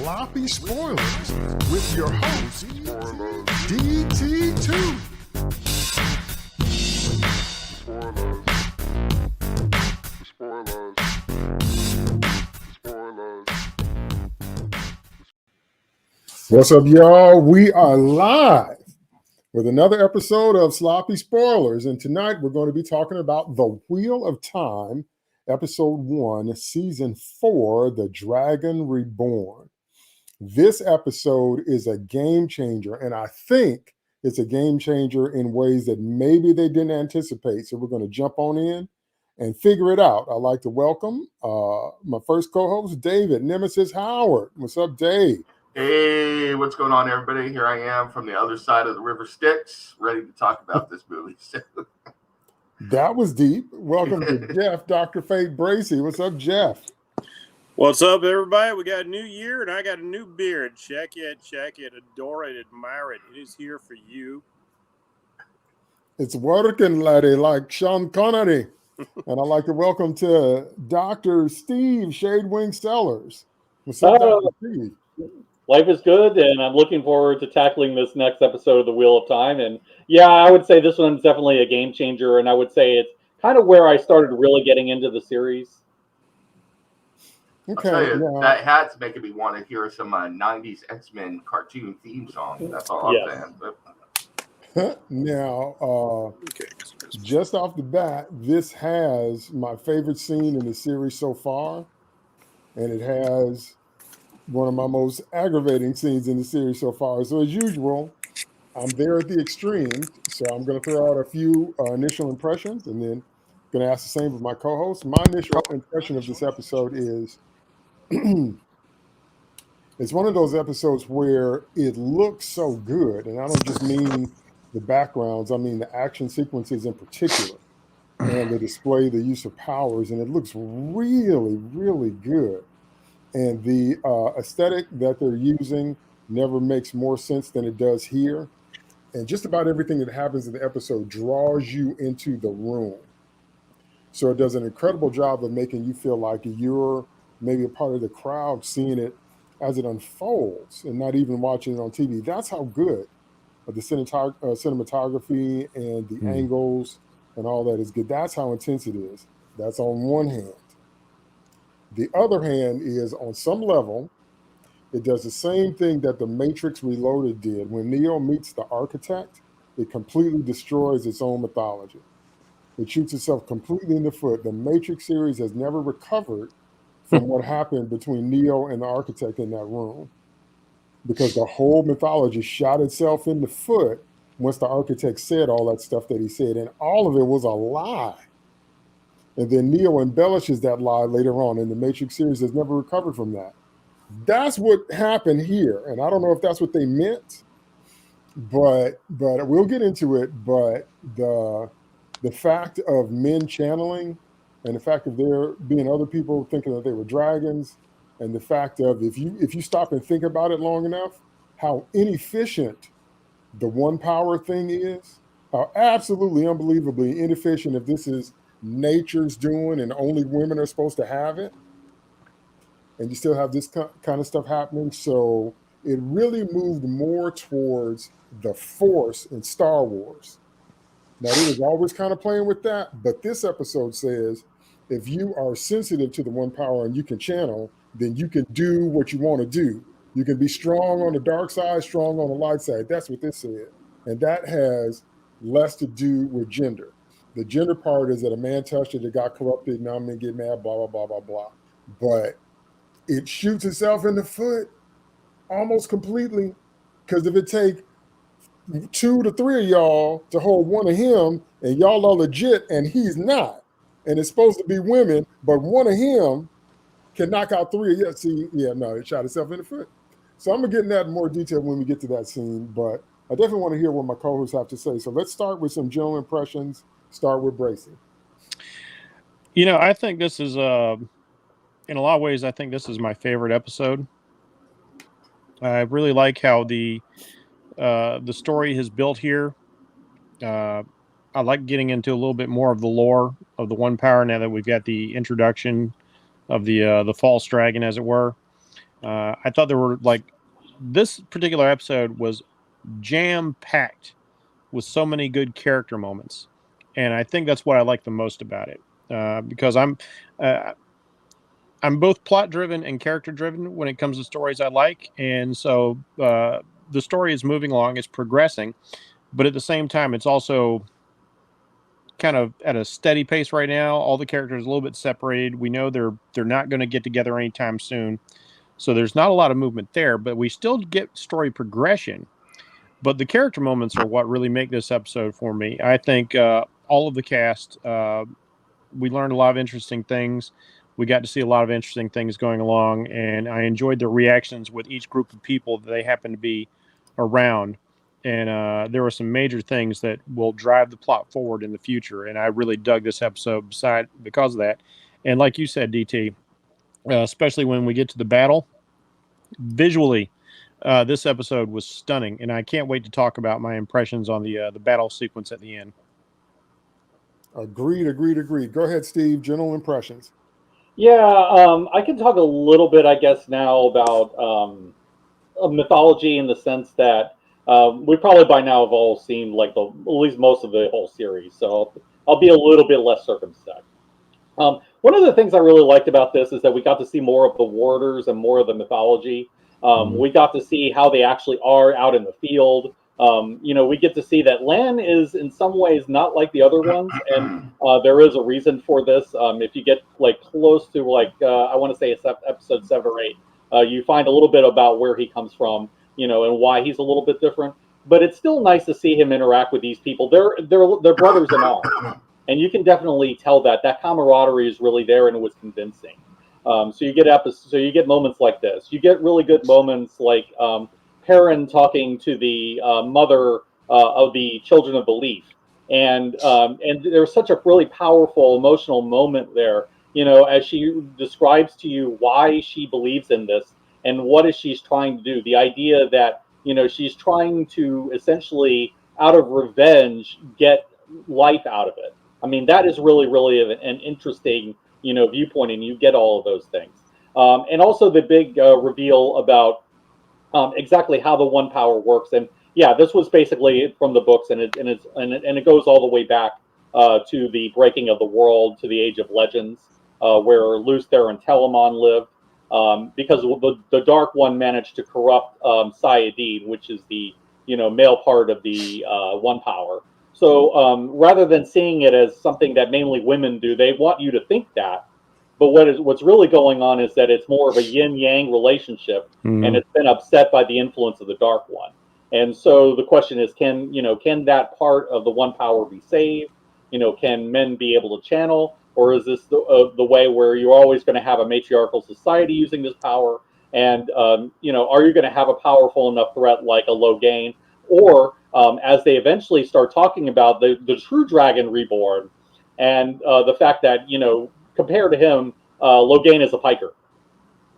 Sloppy Spoilers with your host, DT2. What's up, y'all? We are live with another episode of Sloppy Spoilers, and tonight we're going to be talking about The Wheel of Time, Episode 1, Season 4, The Dragon Reborn. This episode is a game changer, and I think it's a game changer in ways that maybe they didn't anticipate. So we're going to jump on in and figure it out. I'd like to welcome my first co-host, David Nemesis Howard. What's up, Dave? Hey, what's going on, everybody? Here I am from the other side of the river Styx, ready to talk about this movie. That was deep. Welcome to Jeff, Dr. Fate Bracey. What's up, Jeff? What's up, everybody? We got a new year, and I got a new beard. Check it, adore it, admire it. It is here for you. It's working, laddie, like Sean Connery. And I'd like to welcome to Dr. Steve Shadewing Sellers. What's up, Dr. Steve? Life is good, and I'm looking forward to tackling this next episode of The Wheel of Time. And yeah, I would say this one's definitely a game changer, and I would say it's kind of where I started really getting into the series. Okay, I'll tell you, that hat's making me want to hear some 90s X-Men cartoon theme song. That's all I'm saying. Now, just off the bat, this has my favorite scene in the series so far, and it has one of my most aggravating scenes in the series so far. So as usual, I'm there at the extremes. So I'm going to throw out a few initial impressions and then going to ask the same of my co-host. My initial impression of this episode is it's one of those episodes where it looks so good. And I don't just mean the backgrounds. I mean the action sequences in particular and the display, the use of powers. And it looks really, really good. And the aesthetic that they're using never makes more sense than it does here. And just about everything that happens in the episode draws you into the room. So it does an incredible job of making you feel like you're maybe a part of the crowd seeing it as it unfolds and not even watching it on TV. That's how good the cinematography and the angles and all that is good. That's how intense it is. That's on one hand. The other hand is, on some level, it does the same thing that The Matrix Reloaded did. When Neo meets the architect, it completely destroys its own mythology. It shoots itself completely in the foot. The Matrix series has never recovered from what happened between Neo and the architect in that room, because the whole mythology shot itself in the foot once the architect said all that stuff that he said, and all of it was a lie. And then Neo embellishes that lie later on, and the Matrix series has never recovered from that. That's what happened here. And I don't know if that's what they meant, but we'll get into it. But the fact of men channeling and the fact of there being other people thinking that they were dragons, and the fact of if you stop and think about it long enough, how inefficient the one power thing is, how absolutely unbelievably inefficient if this is nature's doing and only women are supposed to have it, and you still have this kind of stuff happening. So it really moved more towards the Force in Star Wars. Now, it was always kind of playing with that, but this episode says if you are sensitive to the one power and you can channel, then you can do what you want to do. You can be strong on the dark side, strong on the light side. That's what this said. And that has less to do with gender. The gender part is that a man touched it, it got corrupted, now men get mad, blah, blah, blah, blah, blah. But it shoots itself in the foot almost completely, because if it take 2 to 3 of y'all to hold one of him, and y'all are legit and he's not, and it's supposed to be women, but one of him can knock out 3 of you. See, it shot itself in the foot. So I'm going to get into that in more detail when we get to that scene, but I definitely want to hear what my co-hosts have to say. So let's start with some general impressions. Start with Bracey. I think this is, in a lot of ways, I think this is my favorite episode. I really like how the story has built here. I like getting into a little bit more of the lore of the one power now that we've got the introduction of the false dragon, as it were. I thought there were this particular episode was jam packed with so many good character moments, and I think that's what I like the most about it, because uh, I'm both plot driven and character driven when it comes to stories I like, and so the story is moving along, it's progressing, but at the same time, it's also kind of at a steady pace right now. All the characters are a little bit separated. We know they're not going to get together anytime soon, so there's not a lot of movement there. But we still get story progression. But the character moments are what really make this episode for me. I think all of the cast, we learned a lot of interesting things. We got to see a lot of interesting things going along, and I enjoyed the reactions with each group of people that they happen to be around. And there were some major things that will drive the plot forward in the future. And I really dug this episode because of that. And like you said, DT, especially when we get to the battle, visually, this episode was stunning, and I can't wait to talk about my impressions on the battle sequence at the end. Agreed. Go ahead, Steve. General impressions. Yeah, I can talk a little bit, I guess, now about mythology in the sense that we probably by now have all seen like at least most of the whole series, so I'll be a little bit less circumspect. One of the things I really liked about this is that we got to see more of the warders and more of the mythology. We got to see how they actually are out in the field. We get to see that Lan is in some ways not like the other ones, and there is a reason for this. If you get like close to I want to say it's episode 7 or 8, you find a little bit about where he comes from, and why he's a little bit different. But it's still nice to see him interact with these people. They're brothers in arms. And you can definitely tell that camaraderie is really there, and it was convincing. So you get moments like this. You get really good moments like Perrin talking to the mother of the Children of Belief, and there's such a really powerful emotional moment there. As she describes to you why she believes in this and what is she's trying to do. The idea that she's trying to essentially, out of revenge, get life out of it. I mean, that is really, really an interesting, viewpoint, and you get all of those things. And also the big reveal about exactly how the one power works. And yeah, this was basically from the books, and it goes all the way back to the breaking of the world, to the Age of Legends, where Luther and Telamon lived, because the Dark One managed to corrupt Sayadin, which is the male part of the one power. So rather than seeing it as something that mainly women do, they want you to think that. But what's really going on is that it's more of a yin-yang relationship, and it's been upset by the influence of the Dark One. And so the question is, can that part of the one power be saved? Can men be able to channel, or is this the way where you're always going to have a matriarchal society using this power? And are you going to have a powerful enough threat like a Logain, or as they eventually start talking about the true dragon reborn, and the fact that compared to him, Logain is a piker.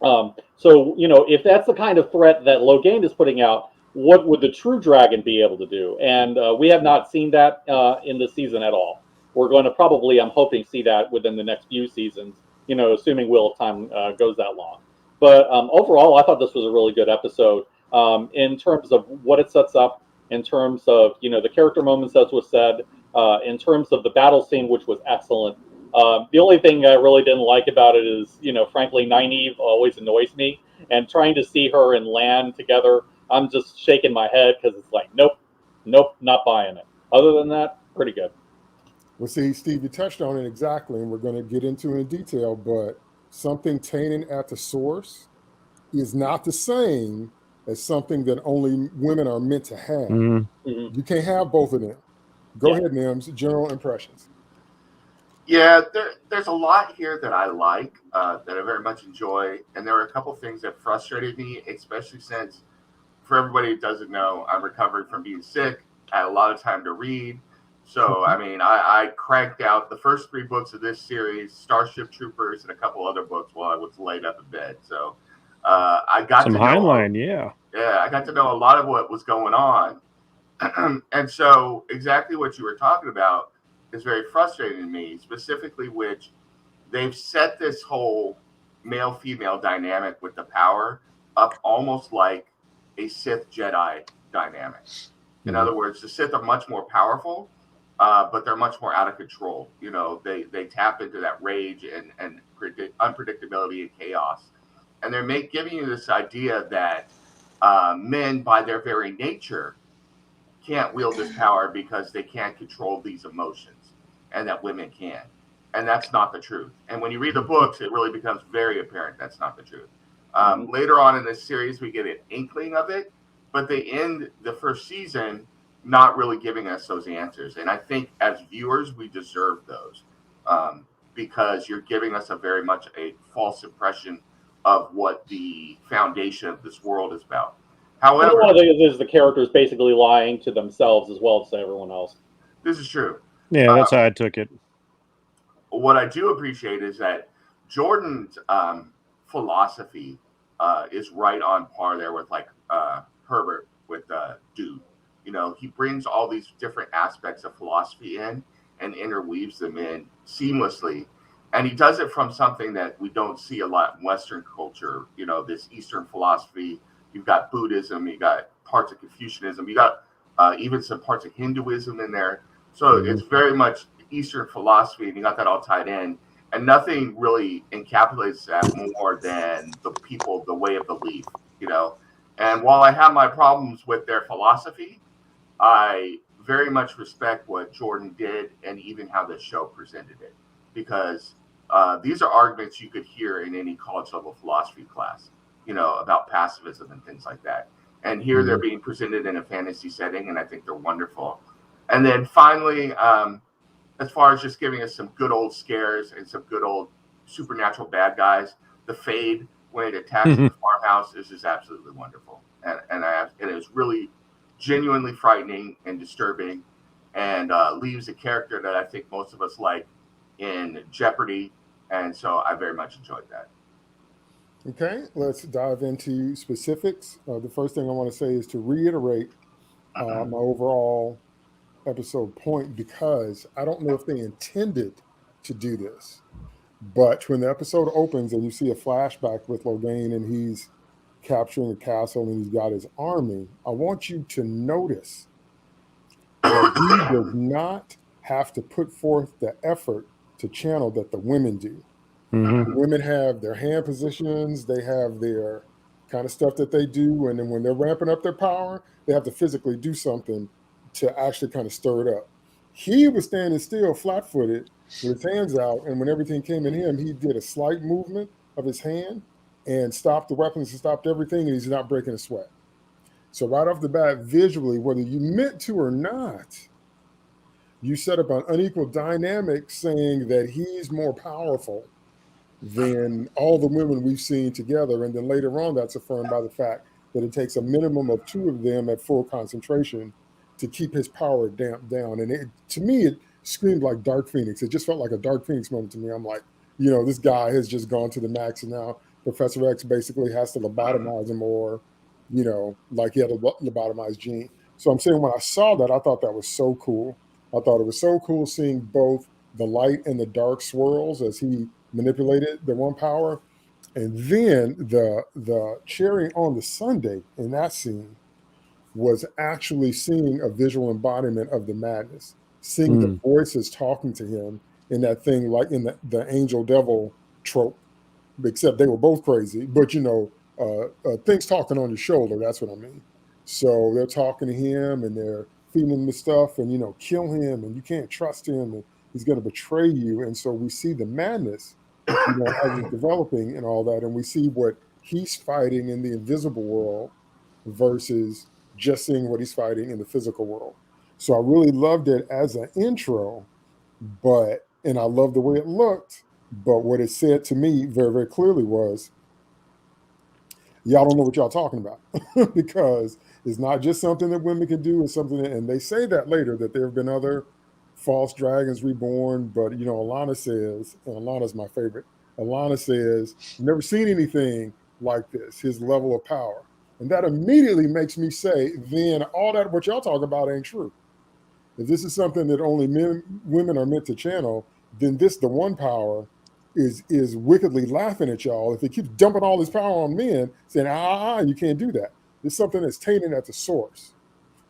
So if that's the kind of threat that Logain is putting out, what would the true dragon be able to do? And we have not seen that in this season at all. We're going to probably, I'm hoping, see that within the next few seasons, assuming Wheel of Time goes that long. But overall, I thought this was a really good episode in terms of what it sets up, in terms of the character moments, as was said, in terms of the battle scene, which was excellent. The only thing I really didn't like about it is, frankly, Nynaeve always annoys me, and trying to see her and Lan together, I'm just shaking my head because it's like, nope, not buying it. Other than that, pretty good. Well, see, Steve, you touched on it exactly, and we're going to get into it in detail, but something tainted at the source is not the same as something that only women are meant to have. You can't have both of them. Go ahead, Nims. General impressions. Yeah, there's a lot here that I like, that I very much enjoy, and there were a couple things that frustrated me, especially since, for everybody who doesn't know, I'm recovering from being sick. I had a lot of time to read. So, I mean, I cranked out the first 3 books of this series, Starship Troopers, and a couple other books while I was laid up in bed. So, I got some to know Heinlein, yeah, I got to know a lot of what was going on, and so exactly what you were talking about is very frustrating to me, specifically which they've set this whole male-female dynamic with the power up almost like a Sith Jedi dynamic. In other words, the Sith are much more powerful, but they're much more out of control. You know, they tap into that rage and unpredictability and chaos, and they're giving you this idea that men, by their very nature, can't wield this power because they can't control these emotions, and that women can. And that's not the truth. And when you read the books, it really becomes very apparent that's not the truth. Later on in this series, we get an inkling of it, but they end the first season not really giving us those answers. And I think as viewers, we deserve those because you're giving us a very much a false impression of what the foundation of this world is about. However, one of these is the characters basically lying to themselves as well as to everyone else. this is true. Yeah, that's how I took it. What I do appreciate is that Jordan's philosophy is right on par there with like Herbert with Dude. You know, he brings all these different aspects of philosophy in and interweaves them in seamlessly. And he does it from something that we don't see a lot in Western culture, you know, this Eastern philosophy. You've got Buddhism, you got parts of Confucianism, you got even some parts of Hinduism in there. So it's very much Eastern philosophy, and you got that all tied in. And nothing really encapsulates that more than the way of the leaf, you know. And while I have my problems with their philosophy, I very much respect what Jordan did and even how the show presented it. Because these are arguments you could hear in any college level philosophy class, you know, about pacifism and things like that. And here they're being presented in a fantasy setting, and I think they're wonderful. And then finally, as far as just giving us some good old scares and some good old supernatural bad guys, the Fade, when it attacks the farmhouse, is just absolutely wonderful. And it was really genuinely frightening and disturbing, and leaves a character that I think most of us like in jeopardy. And so I very much enjoyed that. Okay, let's dive into specifics. The first thing I want to say is to reiterate my overall episode point, because I don't know if they intended to do this, but when the episode opens and you see a flashback with Logain and he's capturing a castle and he's got his army, I want you to notice that he does not have to put forth the effort to channel that the women do. The women have their hand positions, they have their kind of stuff that they do, and then when they're ramping up their power, they have to physically do something to actually kind of stir it up. He was standing still, flat-footed, with his hands out, and when everything came in him, he did a slight movement of his hand and stopped the weapons and stopped everything, and he's not breaking a sweat. So right off the bat, visually, whether you meant to or not, you set up an unequal dynamic saying that he's more powerful than all the women we've seen together. And then later on, that's affirmed by the fact that it takes a minimum of 2 of them at full concentration to keep his power damped down. And to me, it screamed like Dark Phoenix. It just felt like a Dark Phoenix moment to me. I'm like, you know, this guy has just gone to the max, and now Professor X basically has to lobotomize him, or, you know, like he had a lobotomized Jean. So I'm saying when I saw that, I thought that was so cool. I thought it was so cool seeing both the light and the dark swirls as he manipulated the one power. And then the cherry on the sundae in that scene was actually seeing a visual embodiment of the madness, seeing the voices talking to him in that thing, like in the angel devil trope, except they were both crazy, but you know, things talking on your shoulder, that's what I mean. So they're talking to him and they're feeding him the stuff, and, you know, kill him and you can't trust him and he's going to betray you. And so we see the madness, you know, as it's developing and all that. And we see what he's fighting in the invisible world versus just seeing what he's fighting in the physical world. So I really loved it as an intro, and I love the way it looked, but what it said to me very, very clearly was, y'all don't know what y'all talking about, because it's not just something that women can do, it's something that, and they say that later, that there have been other false dragons reborn, but, you know, Alana says, and Alana's my favorite, Alana says, I've never seen anything like this, his level of power. And that immediately makes me say, then all that what y'all talk about ain't true. If this is something that only women are meant to channel, then the one power is wickedly laughing at y'all if he keeps dumping all his power on men, saying, you can't do that. It's something that's tainted at the source.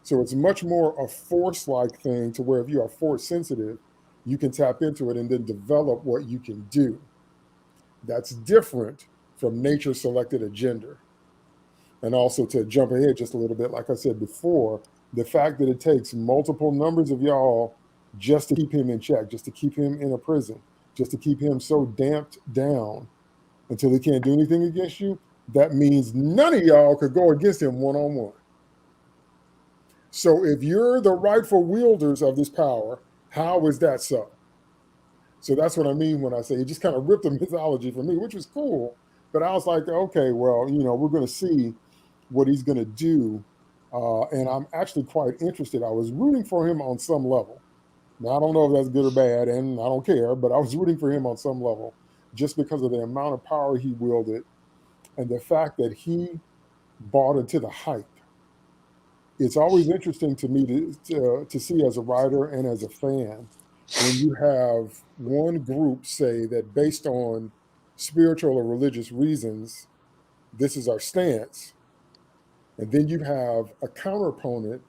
So it's much more a force-like thing to where if you are force sensitive, you can tap into it and then develop what you can do. That's different from nature selected a gender. And also, to jump ahead just a little bit, like I said before, the fact that it takes multiple numbers of y'all just to keep him in check, just to keep him in a prison, just to keep him so damped down until he can't do anything against you, that means none of y'all could go against him one-on-one. So if you're the rightful wielders of this power, how is that so? So that's what I mean when I say it just kind of ripped the mythology for me, which was cool. But I was like, okay, well, we're going to see what he's going to do. And I'm actually quite interested. I was rooting for him on some level. Now, I don't know if that's good or bad, and I don't care, but I was rooting for him on some level just because of the amount of power he wielded and the fact that he bought into the hype. It's always interesting to me to see as a writer and as a fan when you have one group say that based on spiritual or religious reasons, this is our stance. And then you have a counter opponent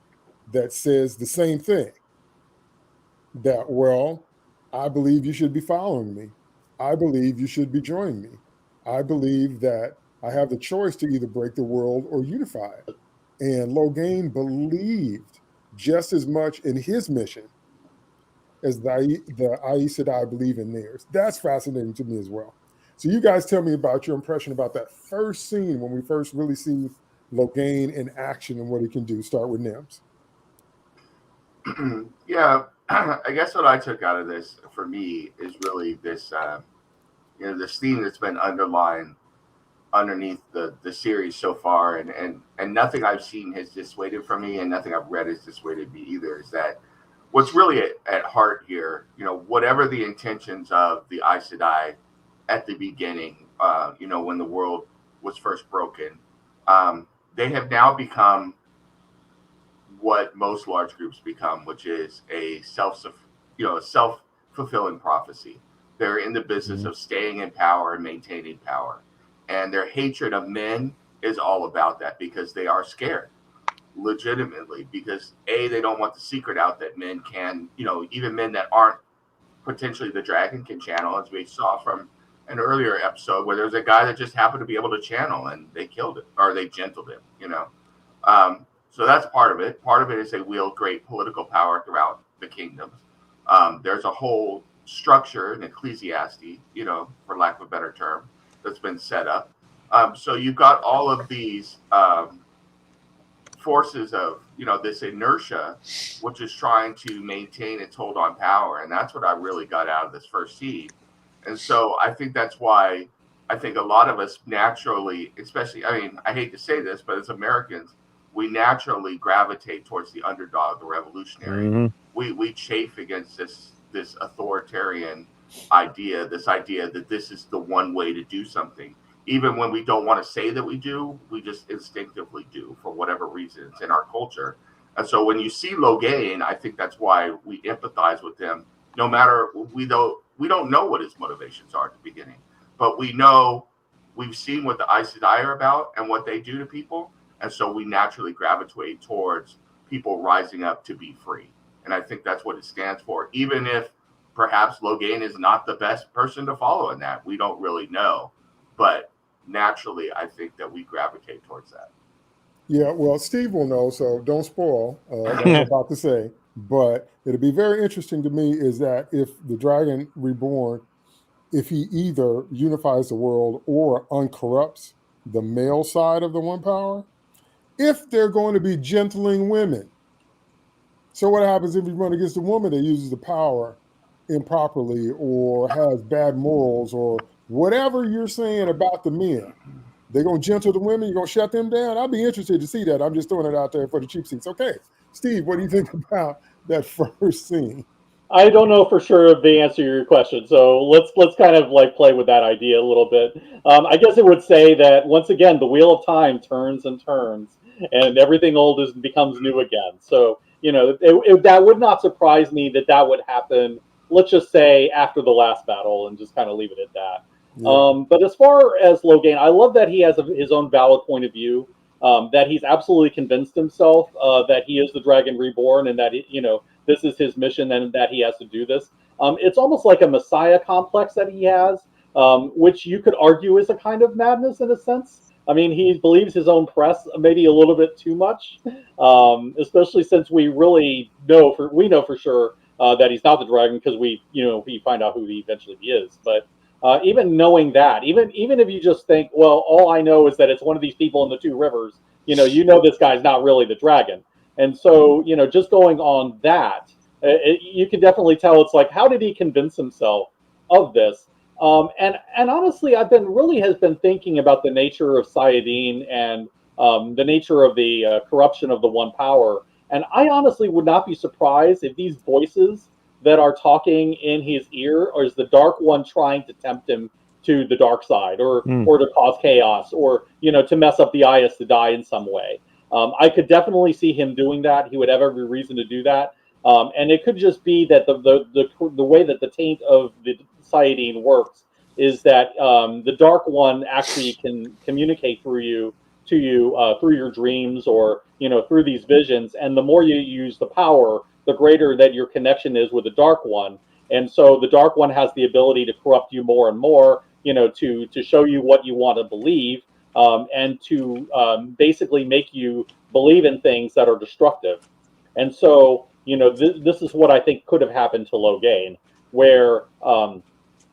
that says the same thing. That, well, I believe you should be following me. I believe you should be joining me. I believe that I have the choice to either break the world or unify it. And Logain believed just as much in his mission as the Aes Sedai believe in theirs. That's fascinating to me as well. So you guys tell me about your impression about that first scene when we first really see Logain in action and what he can do. Start with Nims. Yeah, I guess what I took out of this for me is really this, this theme that's been underlined underneath the series so far, and nothing I've seen has dissuaded from me, and nothing I've read has dissuaded me either. Is that what's really at heart here? Whatever the intentions of the Aes Sedai at the beginning, when the world was first broken, they have now become what most large groups become, which is a self-fulfilling prophecy. They're in the business of staying in power and maintaining power. And their hatred of men is all about that because they are scared, legitimately, because they don't want the secret out that men can, even men that aren't potentially the dragon can channel, as we saw from an earlier episode where there's a guy that just happened to be able to channel and they killed it, or they gentled him, So that's part of it. Part of it is they wield great political power throughout the kingdoms. There's a whole structure in Ecclesiastes, for lack of a better term, that's been set up. So you've got all of these forces of, this inertia, which is trying to maintain its hold on power. And that's what I really got out of this first scene. And so I think that's why I think a lot of us naturally, especially, I hate to say this, but as Americans, we naturally gravitate towards the underdog, the revolutionary. Mm-hmm. We chafe against this authoritarian idea, this idea that this is the one way to do something. Even when we don't want to say that we do, we just instinctively do for whatever reason. It's in our culture. And so when you see Logain, I think that's why we empathize with him. No matter, we don't know what his motivations are at the beginning, but we know, we've seen what the Aes Sedai are about and what they do to people. And so we naturally gravitate towards people rising up to be free. And I think that's what it stands for. Even if perhaps Logain is not the best person to follow in that, we don't really know. But naturally, I think that we gravitate towards that. Yeah, well, Steve will know, so don't spoil what I'm about to say. But it'll be very interesting to me is that if the Dragon Reborn, if he either unifies the world or uncorrupts the male side of the One Power, if they're going to be gentling women. So what happens if you run against a woman that uses the power improperly or has bad morals or whatever you're saying about the men? They're going to gentle the women? You're going to shut them down? I'd be interested to see that. I'm just throwing it out there for the cheap seats. Okay, Steve, what do you think about that first scene? I don't know for sure of the answer to your question, so let's kind of like play with that idea a little bit. I guess it would say that once again the wheel of time turns and turns, and everything old becomes new again. So that would not surprise me that would happen let's just say after the last battle, and just kind of leave it at that. Yeah. But as far as Logain, I love that he has his own valid point of view. That he's absolutely convinced himself that he is the Dragon Reborn, and that this is his mission, and that he has to do this. It's almost like a messiah complex that he has, which you could argue is a kind of madness in a sense. I mean, he believes his own press maybe a little bit too much, especially since we know for sure that he's not the dragon, because we find out who he eventually is. But even knowing that, even if you just think, well, all I know is that it's one of these people in the two rivers, this guy's not really the dragon. And so, just going on that, you can definitely tell it's like, how did he convince himself of this? And honestly, has been thinking about the nature of Sayadine, and the nature of the corruption of the One Power. And I honestly would not be surprised if these voices that are talking in his ear is the Dark One trying to tempt him to the dark side, or to cause chaos, or to mess up the Ayas to die in some way. I could definitely see him doing that. He would have every reason to do that. And it could just be that the way that the taint of the Sayadine works is that the Dark One actually can communicate through you through your dreams, or through these visions. And the more you use the power, the greater that your connection is with the Dark One. And so the Dark One has the ability to corrupt you more and more, to show you what you want to believe, and to basically make you believe in things that are destructive. And so, this is what I think could have happened to Logain, where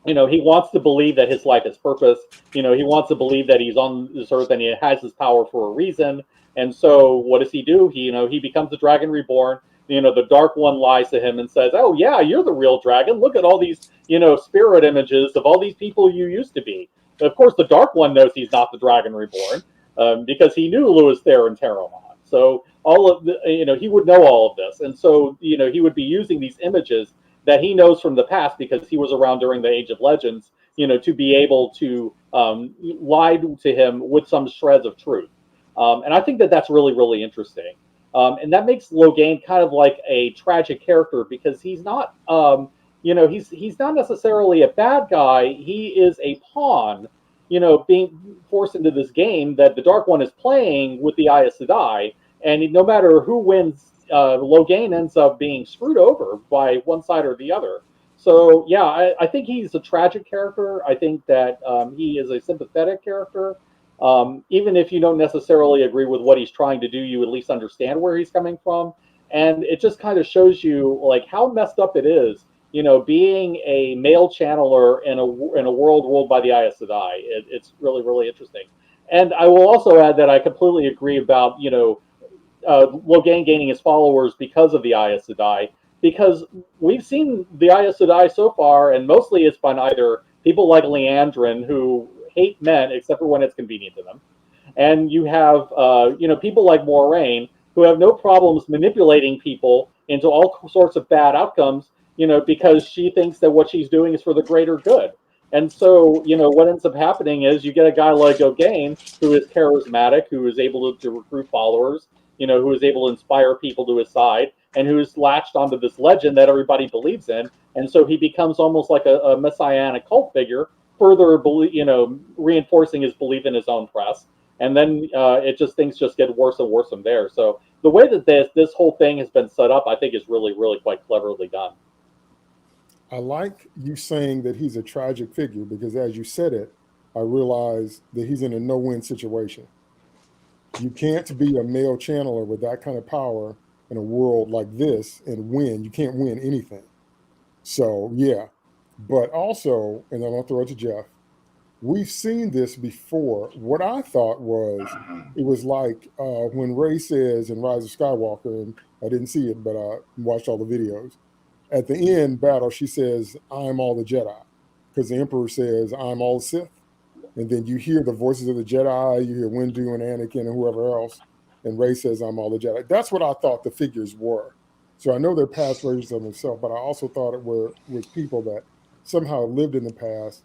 he wants to believe that his life has purpose. He wants to believe that he's on this earth and he has his power for a reason. And so what does he do? He becomes the Dragon Reborn. The Dark One lies to him and says, "Oh yeah, you're the real dragon. Look at all these, spirit images of all these people you used to be." Of course, the Dark One knows he's not the Dragon Reborn, because he knew Louis Ther and Terramon. So all of he would know all of this. And so, he would be using these images that he knows from the past, because he was around during the Age of Legends, to be able to lie to him with some shreds of truth. And I think that that's really, really interesting. And that makes Logain kind of like a tragic character, because he's not, he's not necessarily a bad guy. He is a pawn, being forced into this game that the Dark One is playing with the Aes Sedai. And no matter who wins, Logain ends up being screwed over by one side or the other. So yeah, I think he's a tragic character. I think that he is a sympathetic character. Even if you don't necessarily agree with what he's trying to do, you at least understand where he's coming from. And it just kind of shows you like how messed up it is, being a male channeler in a world ruled by the Aes Sedai. It's really, really interesting. And I will also add that I completely agree about, Logain gaining his followers because of the Aes Sedai, because we've seen the Aes Sedai so far, and mostly it's been either people like Leandrin, who hate men except for when it's convenient to them, and you have people like Moraine, who have no problems manipulating people into all sorts of bad outcomes, because she thinks that what she's doing is for the greater good. And so, what ends up happening is you get a guy like Logain, who is charismatic, who is able to recruit followers, who is able to inspire people to his side, and who's latched onto this legend that everybody believes in. And so he becomes almost like a messianic cult figure, further, reinforcing his belief in his own press. And then things just get worse and worse from there. So the way that this whole thing has been set up, I think, is really, really quite cleverly done. I like you saying that he's a tragic figure, because as you said it, I realized that he's in a no-win situation. You can't be a male channeler with that kind of power in a world like this and win. You can't win anything. So yeah, but also, and I'm gonna throw it to Jeff. We've seen this before. What I thought was, it was like when Rey says in Rise of Skywalker, and I didn't see it, but I watched all the videos. At the end battle, she says, "I'm all the Jedi," because the Emperor says, "I'm all the Sith." And then you hear the voices of the Jedi, you hear Windu and Anakin and whoever else, and Rey says, "I'm all the Jedi." That's what I thought the figures were. So I know they're past versions of themselves, but I also thought it were with people that somehow lived in the past.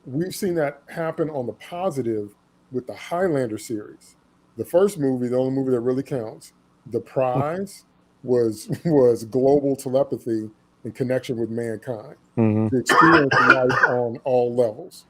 We've seen that happen on the positive with the Highlander series. The first movie, the only movie that really counts, the prize was global telepathy, and connection with mankind, Mhm. to experience life on all levels.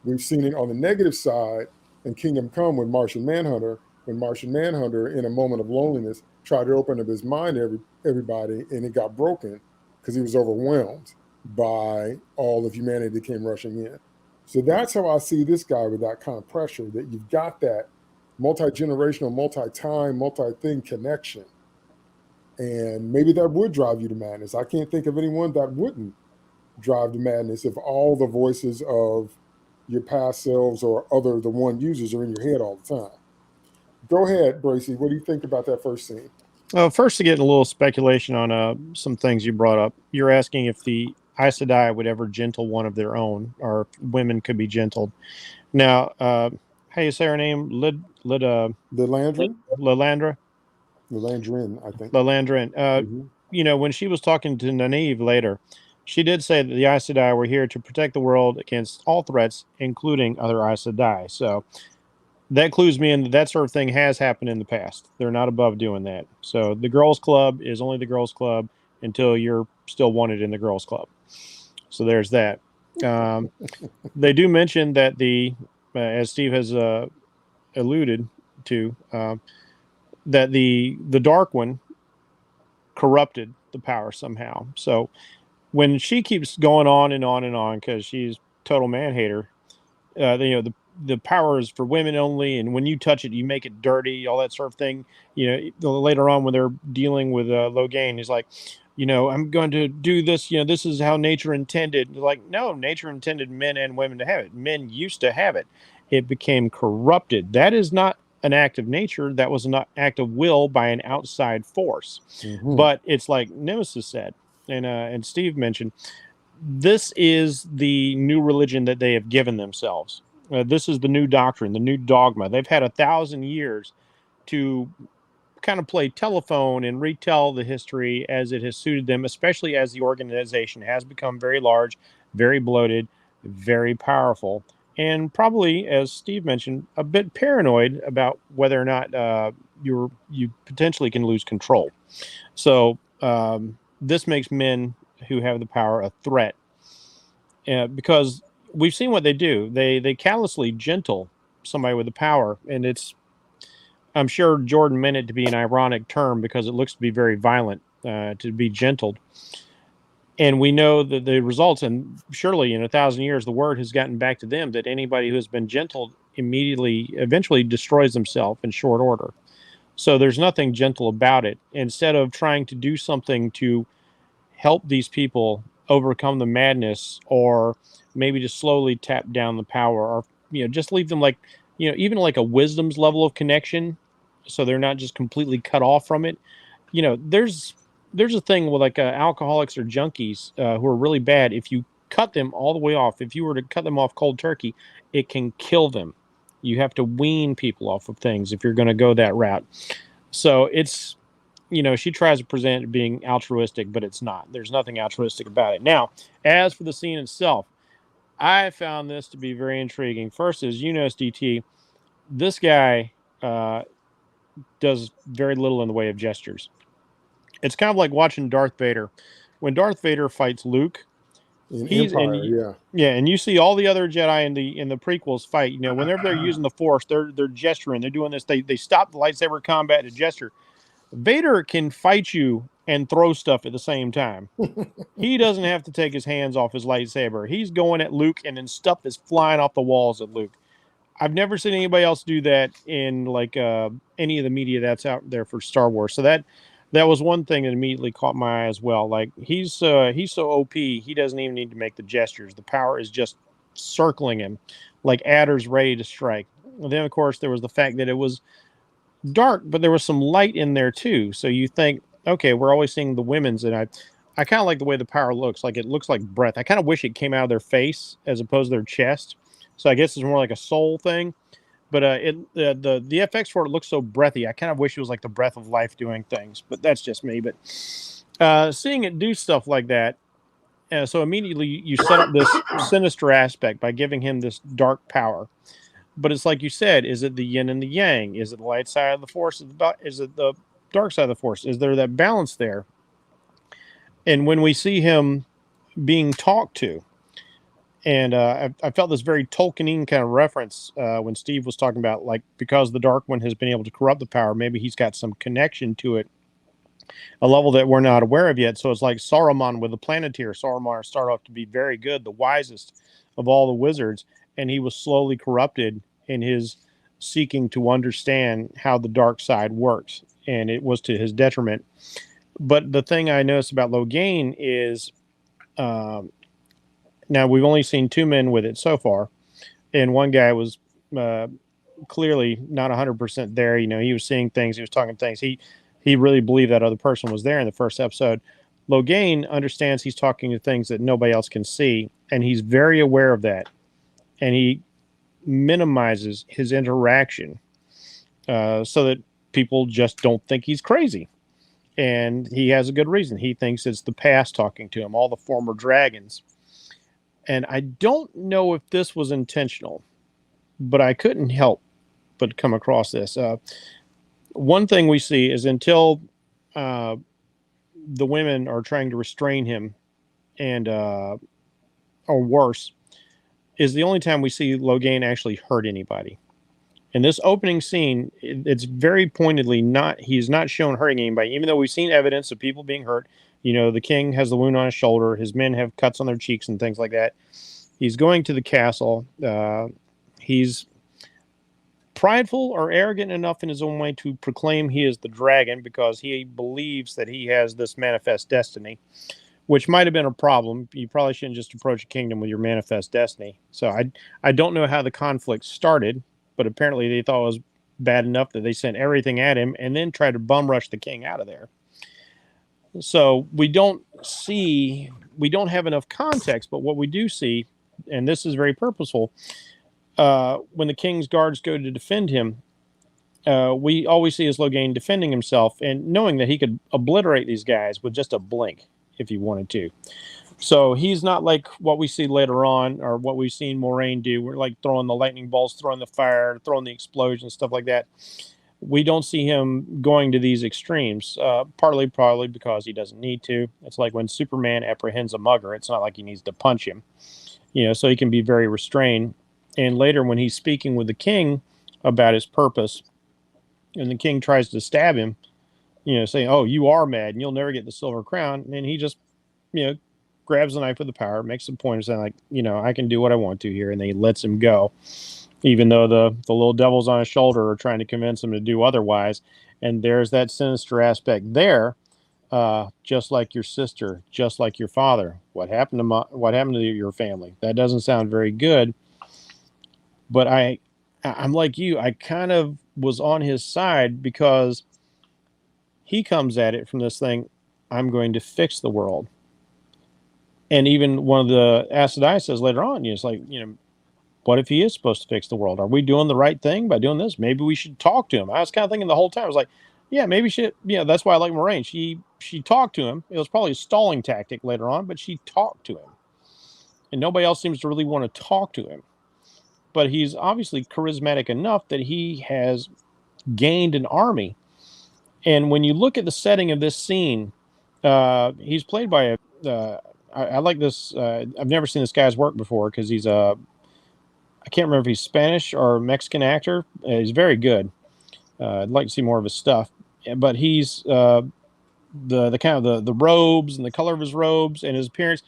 We've seen it on the negative side in Kingdom Come with Martian Manhunter, when Martian Manhunter, in a moment of loneliness, tried to open up his mind to everybody, and it got broken because he was overwhelmed by all of humanity that came rushing in. So that's how I see this guy, with that kind of pressure, that you've got that multi-generational, multi-time, multi-thing connection. And maybe that would drive you to madness. I can't think of anyone that wouldn't drive to madness if all the voices of your past selves or the one users are in your head all the time. Go ahead, Bracy. What do you think about that first scene? First, to get a little speculation on some things you brought up. You're asking if the Aes Sedai would ever gentle one of their own, or if women could be gentled. Now, how you say her name? Lilandrin? Lilandra? Lilandrin, I think. Lilandrin. Mhm. When she was talking to Nynaeve later, she did say that the Aes Sedai were here to protect the world against all threats, including other Aes Sedai. So that clues me in that sort of thing has happened in the past. They're not above doing that. So the girls' club is only the girls' club until you're still wanted in the girls' club. So there's that. They do mention that as Steve has alluded to, that the Dark One corrupted the power somehow. So when she keeps going on and on and on, because she's total man hater, the power is for women only, and when you touch it, you make it dirty, all that sort of thing. Later on when they're dealing with Logain, he's like, I'm going to do this. This is how nature intended. Like, no, nature intended men and women to have it. Men used to have it. It became corrupted. That is not an act of nature. That was an act of will by an outside force. Mhm. But it's like Nemesis said, and Steve mentioned, this is the new religion that they have given themselves. This is the new doctrine, the new dogma. They've had 1,000 years to kind of play telephone and retell the history as it has suited them, especially as the organization has become very large, very bloated, very powerful, and probably, as Steve mentioned, a bit paranoid about whether or not you potentially can lose control. So this makes men who have the power a threat, because we've seen what they do. They callously gentle somebody with the power, and I'm sure Jordan meant it to be an ironic term because it looks to be very violent, to be gentled. And we know that the results, and surely in 1,000 years, the word has gotten back to them that anybody who has been gentled eventually destroys themselves in short order. So there's nothing gentle about it. Instead of trying to do something to help these people overcome the madness, or maybe just slowly tap down the power, or just leave them like, even like a wisdom's level of connection, so they're not just completely cut off from it. There's a thing with like alcoholics or junkies who are really bad. If you cut them all the way off, if you were to cut them off cold turkey, it can kill them. You have to wean people off of things if you're going to go that route. So it's, she tries to present it being altruistic, but it's not. There's nothing altruistic about it. Now, as for the scene itself, I found this to be very intriguing. First, as you know, DT, this guy does very little in the way of gestures. It's kind of like watching Darth Vader. When Darth Vader fights Luke, In he's Empire, and yeah. yeah, and you see all the other Jedi in the prequels fight. Whenever they're using the Force, they're gesturing. They're doing this. They stop the lightsaber combat to gesture. Vader can fight you and throw stuff at the same time. He doesn't have to take his hands off his lightsaber. He's going at Luke, and then stuff is flying off the walls at Luke. I've never seen anybody else do that in like any of the media that's out there for Star Wars. So that was one thing that immediately caught my eye as well. Like he's so OP, he doesn't even need to make the gestures. The power is just circling him like adders ready to strike. And then of course there was the fact that it was dark, but there was some light in there too. So you think, okay, we're always seeing the women's, and I kind of like the way the power looks. Like it looks like breath. I kind of wish it came out of their face as opposed to their chest. So I guess it's more like a soul thing. But the FX for it looks so breathy. I kind of wish it was like the breath of life doing things. But that's just me. But seeing it do stuff like that, so immediately you set up this sinister aspect by giving him this dark power. But it's like you said, is it the yin and the yang? Is it the light side of the force? Is it the dark side of the force? Is there that balance there? And when we see him being talked to, and I felt this very Tolkienian kind of reference when Steve was talking about, like, because the Dark One has been able to corrupt the power, maybe he's got some connection to it, a level that we're not aware of yet. So it's like Saruman with the Planeteer. Saruman started off to be very good, the wisest of all the wizards, and he was slowly corrupted in his seeking to understand how the dark side works, and it was to his detriment. But the thing I noticed about Logain is, now we've only seen two men with it so far, and one guy was clearly not 100% there. You know, he was seeing things, he was talking things. He really believed that other person was there in the first episode. Logain understands he's talking to things that nobody else can see, and he's very aware of that, and he minimizes his interaction so that people just don't think he's crazy. And he has a good reason. He thinks it's the past talking to him, all the former dragons. And I don't know if this was intentional, but I couldn't help but come across this. One thing we see is until the women are trying to restrain him, and or worse, is the only time we see Logain actually hurt anybody. In this opening scene, it's very pointedly he's not shown hurting anybody, even though we've seen evidence of people being hurt. You know, the king has the wound on his shoulder, his men have cuts on their cheeks and things like that. He's going to the castle. He's prideful or arrogant enough in his own way to proclaim he is the dragon because he believes that he has this manifest destiny, which might have been a problem. You probably shouldn't just approach a kingdom with your manifest destiny. So I don't know how the conflict started, but apparently they thought it was bad enough that they sent everything at him and then tried to bum rush the king out of there. So we don't have enough context, but what we do see, and this is very purposeful, when the king's guards go to defend him, we always see as Logain defending himself and knowing that he could obliterate these guys with just a blink if he wanted to. So he's not like what we see later on or what we've seen Moraine do. We're like throwing the lightning bolts, throwing the fire, throwing the explosions, stuff like that. We don't see him going to these extremes, partly probably because he doesn't need to. It's like when Superman apprehends a mugger. It's not like he needs to punch him, you know, so he can be very restrained. And later when he's speaking with the king about his purpose and the king tries to stab him, you know, saying, "Oh, you are mad and you'll never get the silver crown." And he just, you know, grabs the knife with the power, makes a point of saying, like, you know, I can do what I want to here. And then he lets him go, even though the little devils on his shoulder are trying to convince him to do otherwise. And there's that sinister aspect there. Just like your sister, just like your father. What happened to your family? That doesn't sound very good. But I'm like you. I kind of was on his side because he comes at it from this thing, I'm going to fix the world. And even one of the Aes Sedai says later on, it's like, you know, what if he is supposed to fix the world? Are we doing the right thing by doing this? Maybe we should talk to him. I was kind of thinking the whole time, I was like, yeah, maybe she, yeah, that's why I like Moraine. She talked to him. It was probably a stalling tactic later on, but she talked to him. And nobody else seems to really want to talk to him. But he's obviously charismatic enough that he has gained an army. And when you look at the setting of this scene, he's played by I like this. I've never seen this guy's work before because he's I can't remember if he's Spanish or Mexican actor. He's very good. I'd like to see more of his stuff. But he's the kind of the robes and the color of his robes and his appearance.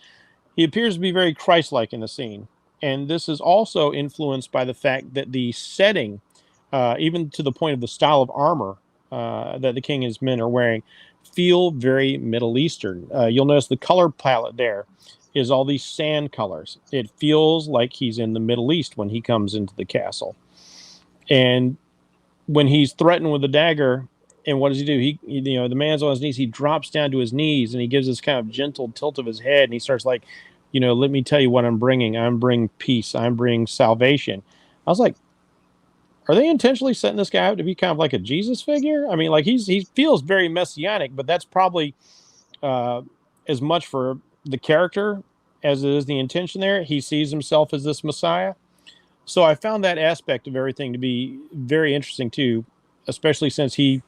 He appears to be very Christ-like in the scene. And this is also influenced by the fact that the setting, even to the point of the style of armor that the king and his men are wearing, feel very Middle Eastern. You'll notice the color palette there is all these sand colors. It feels like he's in the Middle East when he comes into the castle. And when he's threatened with a dagger, and what does he do? He you know, the man's on his knees. He drops down to his knees and he gives this kind of gentle tilt of his head, and he starts like, you know, let me tell you what I'm bringing. I'm bringing peace. I'm bringing salvation. I was like, are they intentionally setting this guy up to be kind of like a Jesus figure? I mean, like he feels very messianic, but that's probably as much for the character as it is the intention there. He sees himself as this Messiah. So I found that aspect of everything to be very interesting too, especially since he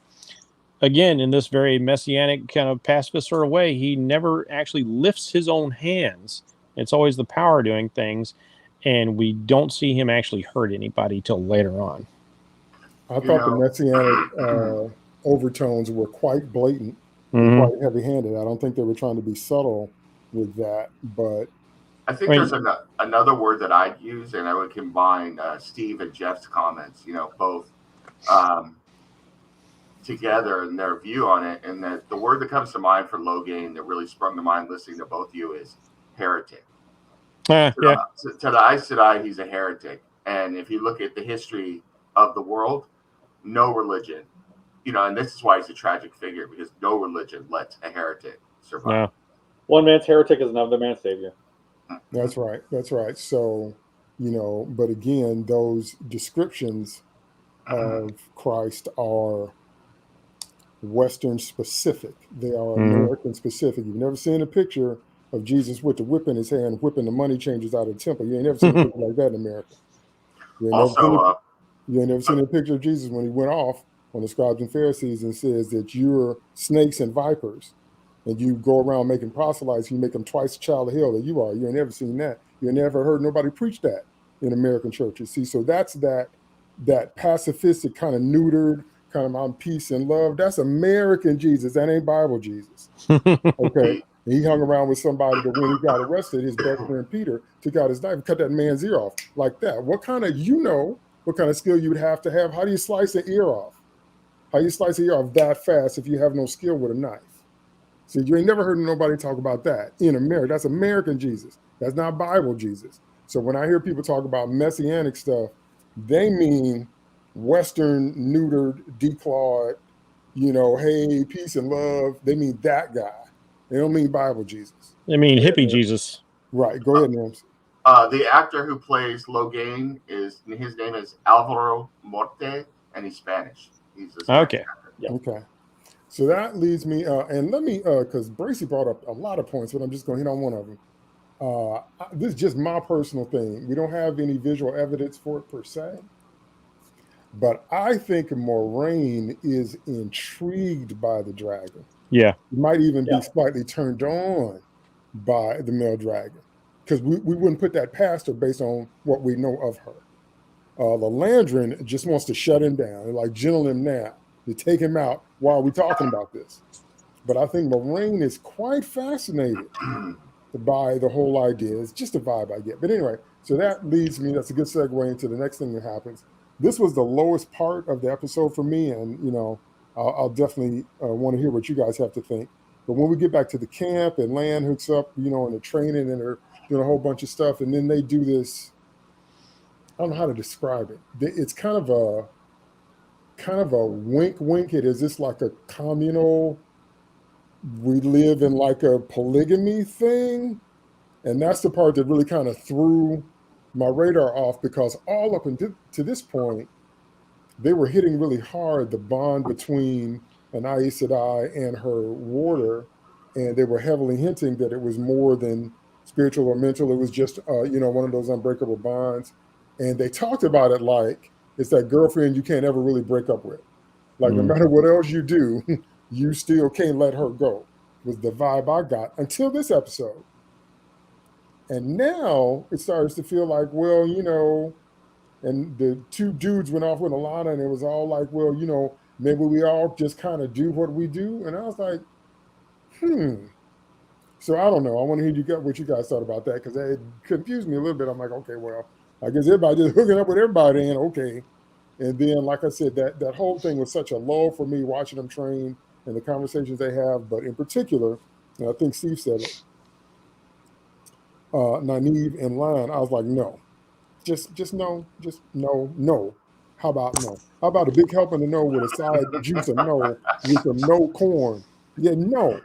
again, in this very messianic kind of pacifist sort of way, he never actually lifts his own hands. It's always the power doing things, and we don't see him actually hurt anybody till later on. I thought the messianic overtones were quite blatant and Mhm. quite heavy-handed. I don't think they were trying to be subtle with that, but I think there's another word that I'd use, and I would combine Steve and Jeff's comments, both together in their view on it. And that the word that comes to mind for Logain that really sprung to mind listening to both of you is heretic. Yeah. To the Aes Sedai, he's a heretic. And if you look at the history of the world, no religion, and this is why he's a tragic figure, because no religion lets a heretic survive. Yeah. One man's heretic is another man's savior. That's right. That's right. So, but again, those descriptions of Christ are Western specific. They are American specific. You've never seen a picture of Jesus with the whip in his hand, whipping the money changers out of the temple. You ain't never seen a picture like that in America. You ain't never seen a picture of Jesus when he went off on the scribes and Pharisees and says that you're snakes and vipers, and you go around making proselytes, you make them twice the child of hell that you are. You ain't never seen that. You ain't never heard nobody preach that in American churches. See, so that's that pacifistic kind of neutered, kind of I'm peace and love. That's American Jesus. That ain't Bible Jesus. Okay. And he hung around with somebody that when he got arrested, his best friend Peter took out his knife and cut that man's ear off like that. What kind of skill you would have to have? How do you slice an ear off? How you slice an ear off that fast if you have no skill with a knife? See, you ain't never heard nobody talk about that in America. That's American Jesus. That's not Bible Jesus. So when I hear people talk about messianic stuff, they mean Western, neutered, declawed, hey, peace and love. They mean that guy. They don't mean Bible Jesus. I mean, hippie Jesus. Right. Go ahead, Nams. The actor who plays Logain his name is Alvaro Morte, and he's Spanish. He's a Spanish actor. Yeah. Okay. So that leads me, and let me, because Bracy brought up a lot of points, but I'm just going to hit on one of them. This is just my personal thing. We don't have any visual evidence for it per se, but I think Moraine is intrigued by the dragon. Yeah. He might even be slightly turned on by the male dragon, because we wouldn't put that past her based on what we know of her. Lalandrin just wants to shut him down and like gentle him now to take him out while we're talking about this. But I think Moraine is quite fascinated by the whole idea. It's just a vibe I get. But anyway, so that leads me, that's a good segue into the next thing that happens. This was the lowest part of the episode for me, and I'll definitely want to hear what you guys have to think. But when we get back to the camp and Land hooks up, and the training, and they're doing a whole bunch of stuff, and then they do this, I don't know how to describe it. It's kind of a wink. Is this like a communal, we live in like a polygamy thing? And that's the part that really kind of threw my radar off, because all up until this point, they were hitting really hard the bond between an Aes Sedai and her warder, and they were heavily hinting that it was more than spiritual or mental. It was just one of those unbreakable bonds. And they talked about it like it's that girlfriend you can't ever really break up with. Like no matter what else you do, you still can't let her go, was the vibe I got until this episode. And now it starts to feel like, well, and the two dudes went off with Alana, and it was all like, well, maybe we all just kind of do what we do. And I was like, So I don't know. I want to hear what you guys thought about that, because it confused me a little bit. I'm like, okay, well, I guess everybody just hooking up with everybody, and okay. And then, like I said, that whole thing was such a lull for me, watching them train and the conversations they have. But in particular, and I think Steve said it, Nynaeve and Lion, I was like, no. Just no. Just no. How about no? How about a big helping of no with a side juice of no with some no corn? Yeah, no.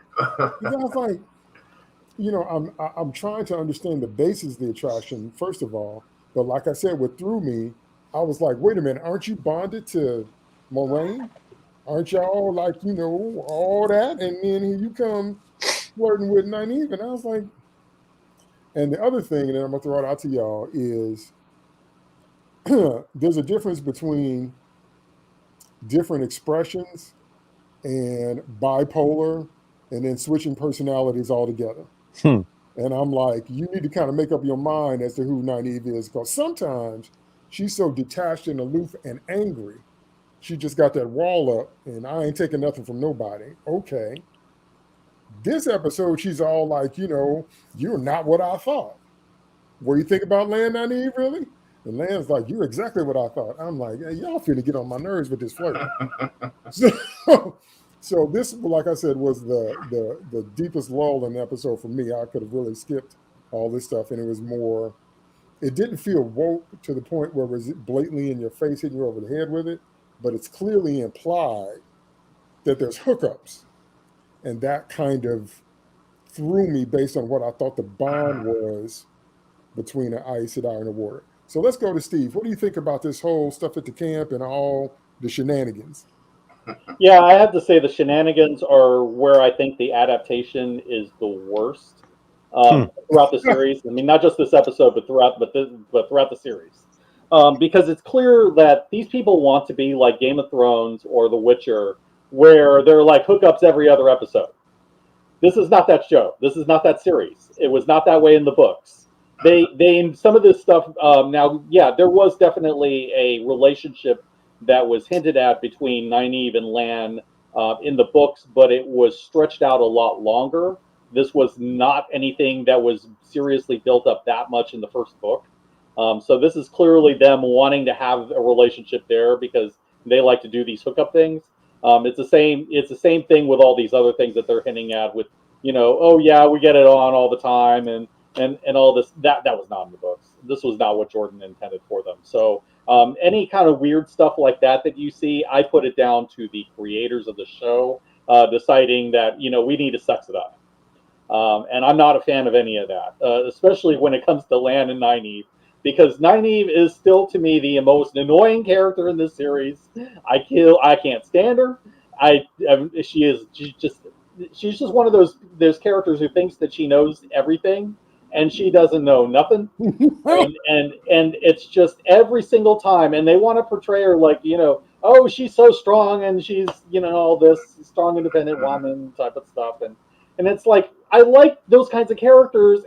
You guys like, I'm trying to understand the basis of the attraction, first of all. But like I said, what threw me, I was like, wait a minute, aren't you bonded to Moraine? Aren't y'all like, all that? And then here you come flirting with Nynaeve. And I was like, and the other thing, and then I'm going to throw it out to y'all, is there's a difference between different expressions and bipolar, and then switching personalities altogether. Hmm. And I'm like, you need to kind of make up your mind as to who Nynaeve is, because sometimes she's so detached and aloof and angry. She just got that wall up, and I ain't taking nothing from nobody. Okay. This episode, she's all like, you're not what I thought. What do you think about Land Nynaeve, really? And Land's like, you're exactly what I thought. I'm like, hey, y'all finna get on my nerves with this flirt. So this, like I said, was the deepest lull in the episode for me. I could have really skipped all this stuff, and it was more. It didn't feel woke to the point where it was blatantly in your face, hitting you over the head with it, but it's clearly implied that there's hookups, and that kind of threw me based on what I thought the bond was between the Aes Sedai and the water. So let's go to Steve. What do you think about this whole stuff at the camp and all the shenanigans? Yeah, I have to say the shenanigans are where I think the adaptation is the worst throughout the series. I mean, not just this episode, but throughout the series, because it's clear that these people want to be like Game of Thrones or The Witcher, where they're like hookups every other episode. This is not that show. This is not that series. It was not that way in the books. They some of this stuff now. Yeah, there was definitely a relationship that was hinted at between Nynaeve and Lan in the books, but it was stretched out a lot longer. This was not anything that was seriously built up that much in the first book. So this is clearly them wanting to have a relationship there because they like to do these hookup things. It's the same. It's the same thing with all these other things that they're hinting at. With oh yeah, we get it on all the time, and all this. That was not in the books. This was not what Jordan intended for them. So any kind of weird stuff like that you see, I put it down to the creators of the show deciding that we need to sex it up. And I'm not a fan of any of that, especially when it comes to Lan and Nynaeve, because Nynaeve is still to me the most annoying character in this series. I can't stand her. She's just one of those characters who thinks that she knows everything, and she doesn't know nothing. And it's just every single time, and they want to portray her like oh, she's so strong, and she's all this strong independent woman type of stuff, and it's like I like those kinds of characters,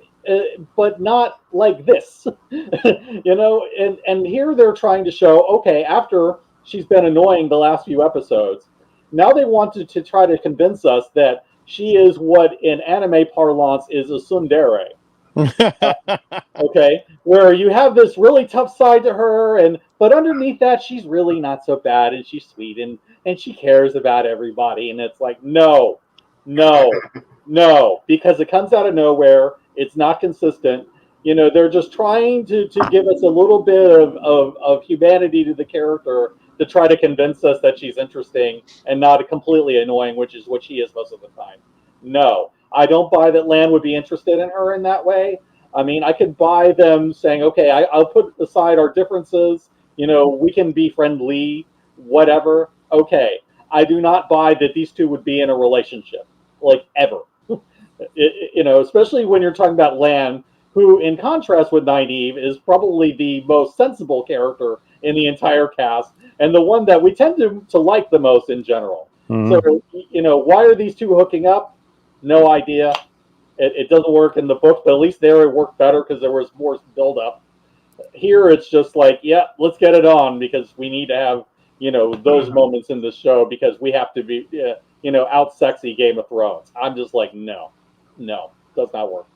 but not like this, And here they're trying to show, okay, after she's been annoying the last few episodes, now they wanted to try to convince us that she is what in anime parlance is a tsundere. Okay, where you have this really tough side to her, but underneath that she's really not so bad, and she's sweet, and she cares about everybody, and it's like no, because it comes out of nowhere. It's not consistent. They're just trying to give us a little bit of humanity to the character to try to convince us that she's interesting and not completely annoying, which is what she is most of the time. No, I don't buy that Lan would be interested in her in that way. I mean, I could buy them saying, okay, I'll put aside our differences. We can be friendly, whatever. Okay. I do not buy that these two would be in a relationship, like ever. Especially when you're talking about Lan, who, in contrast with Nynaeve, is probably the most sensible character in the entire cast, and the one that we tend to like the most in general. Mhm. So, why are these two hooking up? No idea. It doesn't work in the book, but at least there it worked better because there was more build up. Here it's just like, yeah, let's get it on because we need to have those moments in the show because we have to be out sexy Game of Thrones. I'm just like, no, does not work.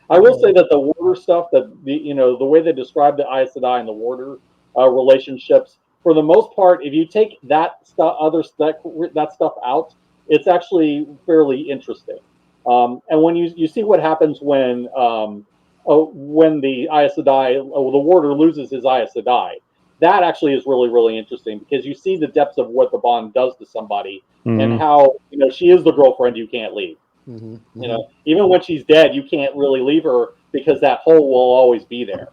I will say that the water stuff, that the way they describe the Aes Sedai and the water relationships, for the most part, if you take that stuff, that stuff out, it's actually fairly interesting. And when you see what happens when the Aes Sedai, the warder loses his Aes Sedai, that actually is really, really interesting because you see the depths of what the bond does to somebody and how she is the girlfriend you can't leave. Even when she's dead, you can't really leave her because that hole will always be there.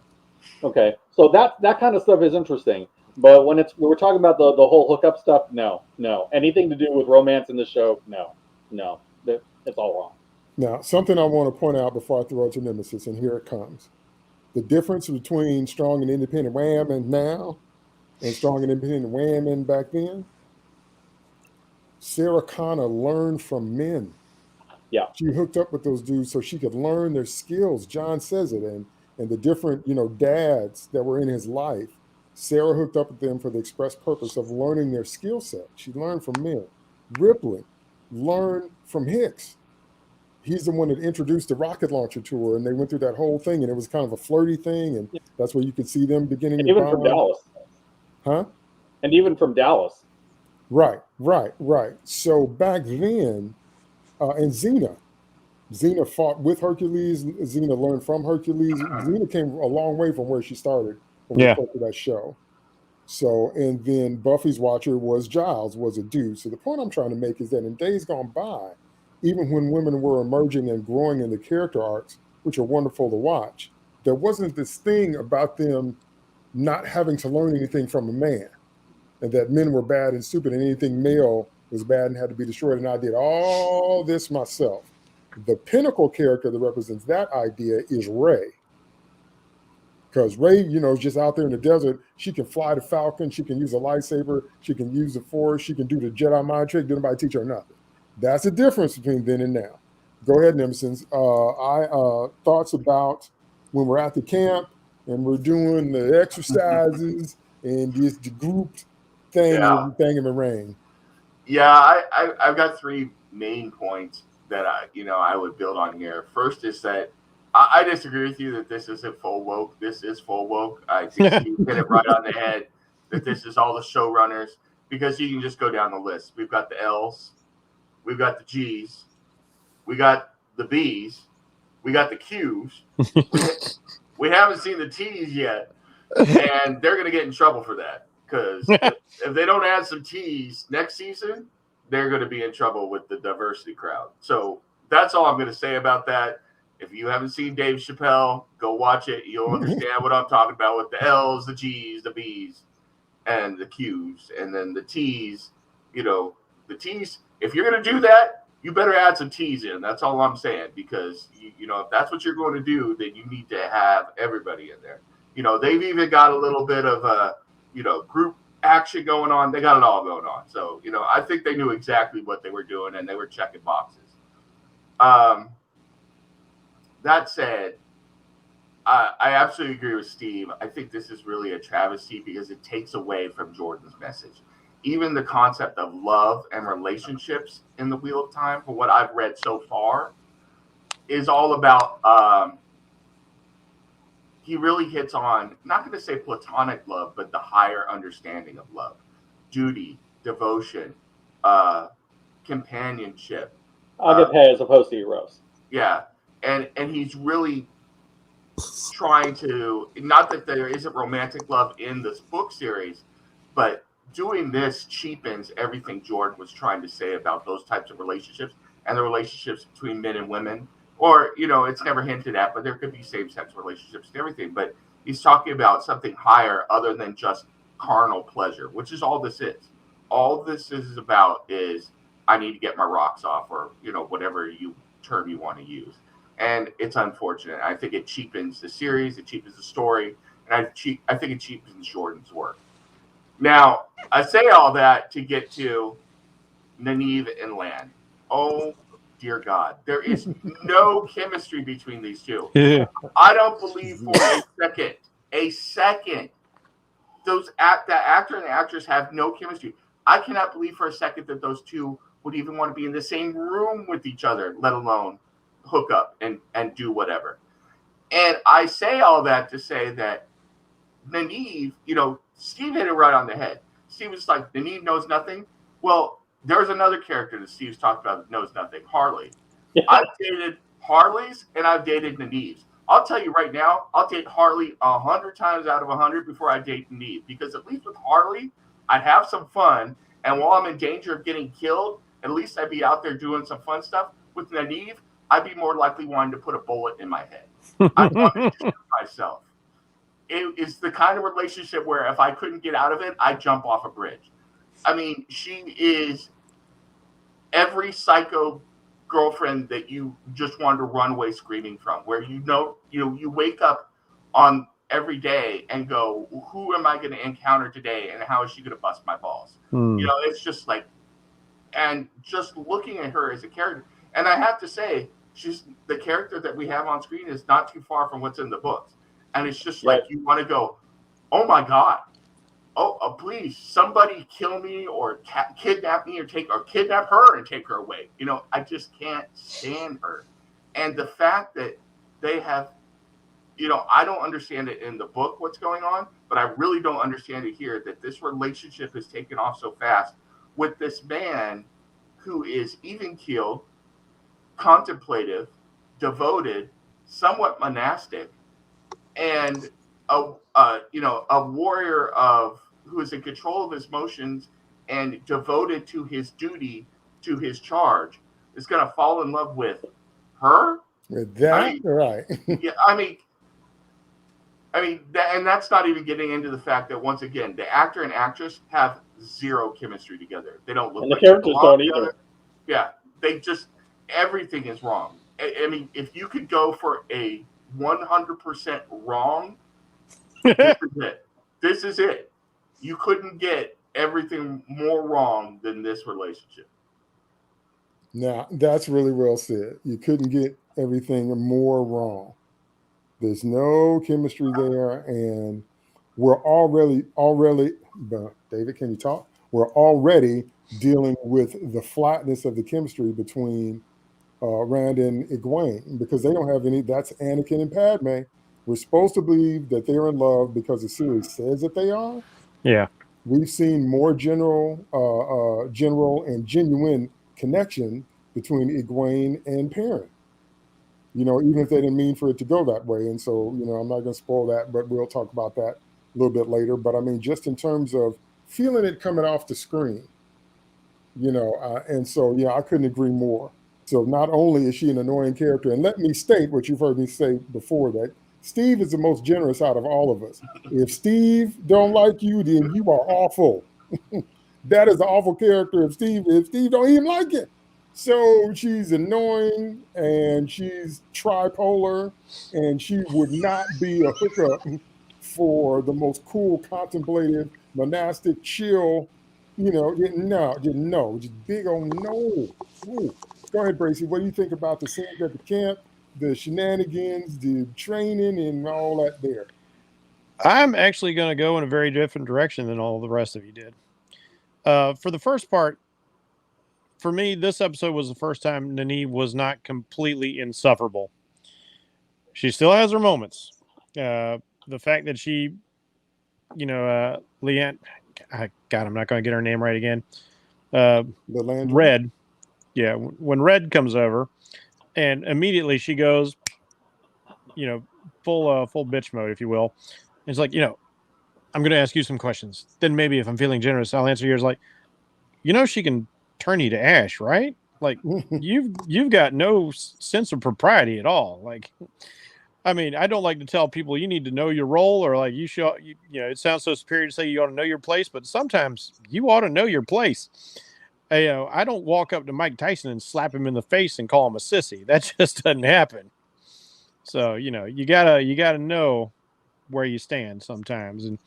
Okay, so that kind of stuff is interesting. But when we're talking about the whole hookup stuff, no. Anything to do with romance in the show, no. It's all wrong. Now, something I want to point out before I throw it to Nemesis, and here it comes. The difference between strong and independent women now and strong and independent women back then. Sarah Connor learned from men. Yeah. She hooked up with those dudes so she could learn their skills. John says it, and the different, dads that were in his life. Sarah hooked up with them for the express purpose of learning their skill set. She learned from men. Ripley learned from Hicks. He's the one that introduced the rocket launcher to her, and they went through that whole thing, and it was kind of a flirty thing, and that's where you could see them beginning And to even from bond. Dallas. Huh? And even from Dallas. Right. So back then, and Xena fought with Hercules. Xena learned from Hercules. Xena came a long way from where she started when we first did that show. So, and then Buffy's watcher was Giles, was a dude. So the point I'm trying to make is that in days gone by, even when women were emerging and growing in the character arcs, which are wonderful to watch, there wasn't this thing about them not having to learn anything from a man, and that men were bad and stupid, and anything male was bad and had to be destroyed. And I did all this myself. The pinnacle character that represents that idea is Rey. Because Rey, is just out there in the desert. She can fly the Falcon. She can use a lightsaber. She can use the Force. She can do the Jedi mind trick. Didn't nobody teach her nothing. That's the difference between then and now. Go ahead, Nemesons. Thoughts about when we're at the camp and we're doing the exercises and just the group thing and thing. Yeah, I've got three main points that I would build on here. First is that I disagree with you that this isn't full woke. This is full woke. I think Steve hit it right on the head that this is all the showrunners, because you can just go down the list. We've got the L's, we've got the G's, we got the B's, we got the Q's. We haven't seen the T's yet, and they're going to get in trouble for that, because if they don't add some T's next season, they're going to be in trouble with the diversity crowd. So that's all I'm going to say about that. If you haven't seen Dave Chappelle, go watch it. You'll understand what I'm talking about with the L's, the G's, the B's, and the Q's. And then the T's, the T's, if you're going to do that, you better add some T's in. That's all I'm saying, because, if that's what you're going to do, then you need to have everybody in there. They've even got a little bit of a, group action going on. They got it all going on. So, I think they knew exactly what they were doing, and they were checking boxes. That said, I absolutely agree with Steve. I think this is really a travesty because it takes away from Jordan's message. Even the concept of love and relationships in the Wheel of Time, from what I've read so far, is all about, he really hits on, not going to say platonic love, but the higher understanding of love, duty, devotion, companionship. Agape as opposed to Eros. Yeah. And he's really trying to, not that there isn't romantic love in this book series, but doing this cheapens everything Jordan was trying to say about those types of relationships and the relationships between men and women. Or, it's never hinted at, but there could be same-sex relationships and everything. But he's talking about something higher other than just carnal pleasure, which is all this is. All this is about is I need to get my rocks off, or, whatever term you want to use. And it's unfortunate. I think it cheapens the series, it cheapens the story, and I think it cheapens Jordan's work. Now, I say all that to get to Nynaeve and Lan. Oh, dear God. There is no chemistry between these two. Yeah. I don't believe for a second, the actor and the actress have no chemistry. I cannot believe for a second that those two would even want to be in the same room with each other, let alone hook up and do whatever. And I say all that to say that Nynaeve, Steve hit it right on the head. Steve was like, Nynaeve knows nothing. Well, there's another character that Steve's talked about that knows nothing, Harley. Yeah. I've dated Harleys and I've dated Nynaeve's. I'll tell you right now, I'll date Harley 100 times out of 100 before I date Nynaeve, because at least with Harley, I'd have some fun. And while I'm in danger of getting killed, at least I'd be out there doing some fun stuff. With Nynaeve, I'd be more likely wanting to put a bullet in my head. I'd want to shoot myself. It is the kind of relationship where if I couldn't get out of it, I'd jump off a bridge. I mean, she is every psycho girlfriend that you just want to run away screaming from, where you wake up on every day and go, who am I going to encounter today, and how is she going to bust my balls? It's just like, and just looking at her as a character, and I have to say, she's the character that we have on screen is not too far from what's in the books, and it's just like you want to go, oh my god, oh please, somebody kill me or kidnap me or kidnap her and take her away. You know, I just can't stand her, and the fact that they have, you know, I don't understand it in the book what's going on, but I really don't understand it here that this relationship has taken off so fast with this man who is even keeled, contemplative, devoted, somewhat monastic, and a warrior of who is in control of his emotions and devoted to his duty, to his charge, is going to fall in love with her. With that, right? Yeah, I mean, and that's not even getting into the fact that once again, the actor and actress have zero chemistry together. They don't look. And the characters don't either. Yeah, they just everything is wrong. I mean, if you could go for a 100% wrong, this is it. This is it. You couldn't get everything more wrong than this relationship. Now, that's really well said. You couldn't get everything more wrong. There's no chemistry there, and we're already, David, can you talk? We're already dealing with the flatness of the chemistry between Rand and Egwene, because they don't have any. That's Anakin and Padme. We're supposed to believe that they're in love because the series says that they are. Yeah. We've seen more general and genuine connection between Egwene and Perrin. You know, even if they didn't mean for it to go that way. And so, you know, I'm not going to spoil that, but we'll talk about that a little bit later. But I mean, just in terms of feeling it coming off the screen, you know, and so, yeah, I couldn't agree more. So not only is she an annoying character, and let me state what you've heard me say before, that Steve is the most generous out of all of us. If Steve don't like you, then you are awful. That is an awful character if Steve don't even like it. So she's annoying and she's tripolar, and she would not be a hookup for the most cool, contemplative, monastic, chill, you know, no, just big old no. Ooh. Go ahead, Bracy. What do you think about the scenes at the camp, the shenanigans, the training, and all that there? I'm actually going to go in a very different direction than all the rest of you did. For the first part, for me, this episode was the first time Nynaeve was not completely insufferable. She still has her moments. The fact that she, you know, Leanne, God, I'm not going to get her name right again. Red. Yeah, when Red comes over, and immediately she goes, you know, full bitch mode, if you will. And it's like, you know, I'm going to ask you some questions. Then maybe if I'm feeling generous, I'll answer yours. Like, you know, she can turn you to ash, right? Like, you've got no sense of propriety at all. Like, I mean, I don't like to tell people you need to know your role, or like you know, it sounds so superior to say you ought to know your place, but sometimes you ought to know your place. You know, I don't walk up to Mike Tyson and slap him in the face and call him a sissy. That just doesn't happen. So, you know, you gotta know where you stand sometimes. And,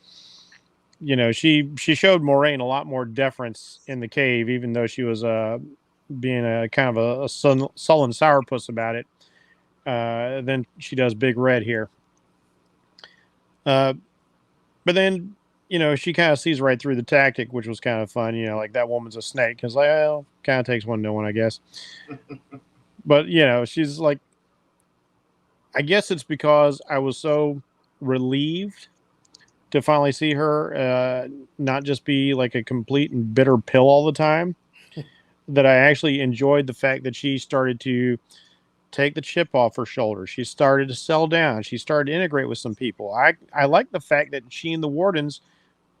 you know, she showed Moraine a lot more deference in the cave, even though she was being a kind of a sullen sourpuss about it, than she does Big Red here. But then, you know, she kind of sees right through the tactic, which was kind of fun. You know, like, that woman's a snake. It's like, well, kind of takes one to know one, I guess. But, you know, she's like, I guess it's because I was so relieved to finally see her not just be like a complete and bitter pill all the time, that I actually enjoyed the fact that she started to take the chip off her shoulder. She started to settle down. She started to integrate with some people. I like the fact that she and the wardens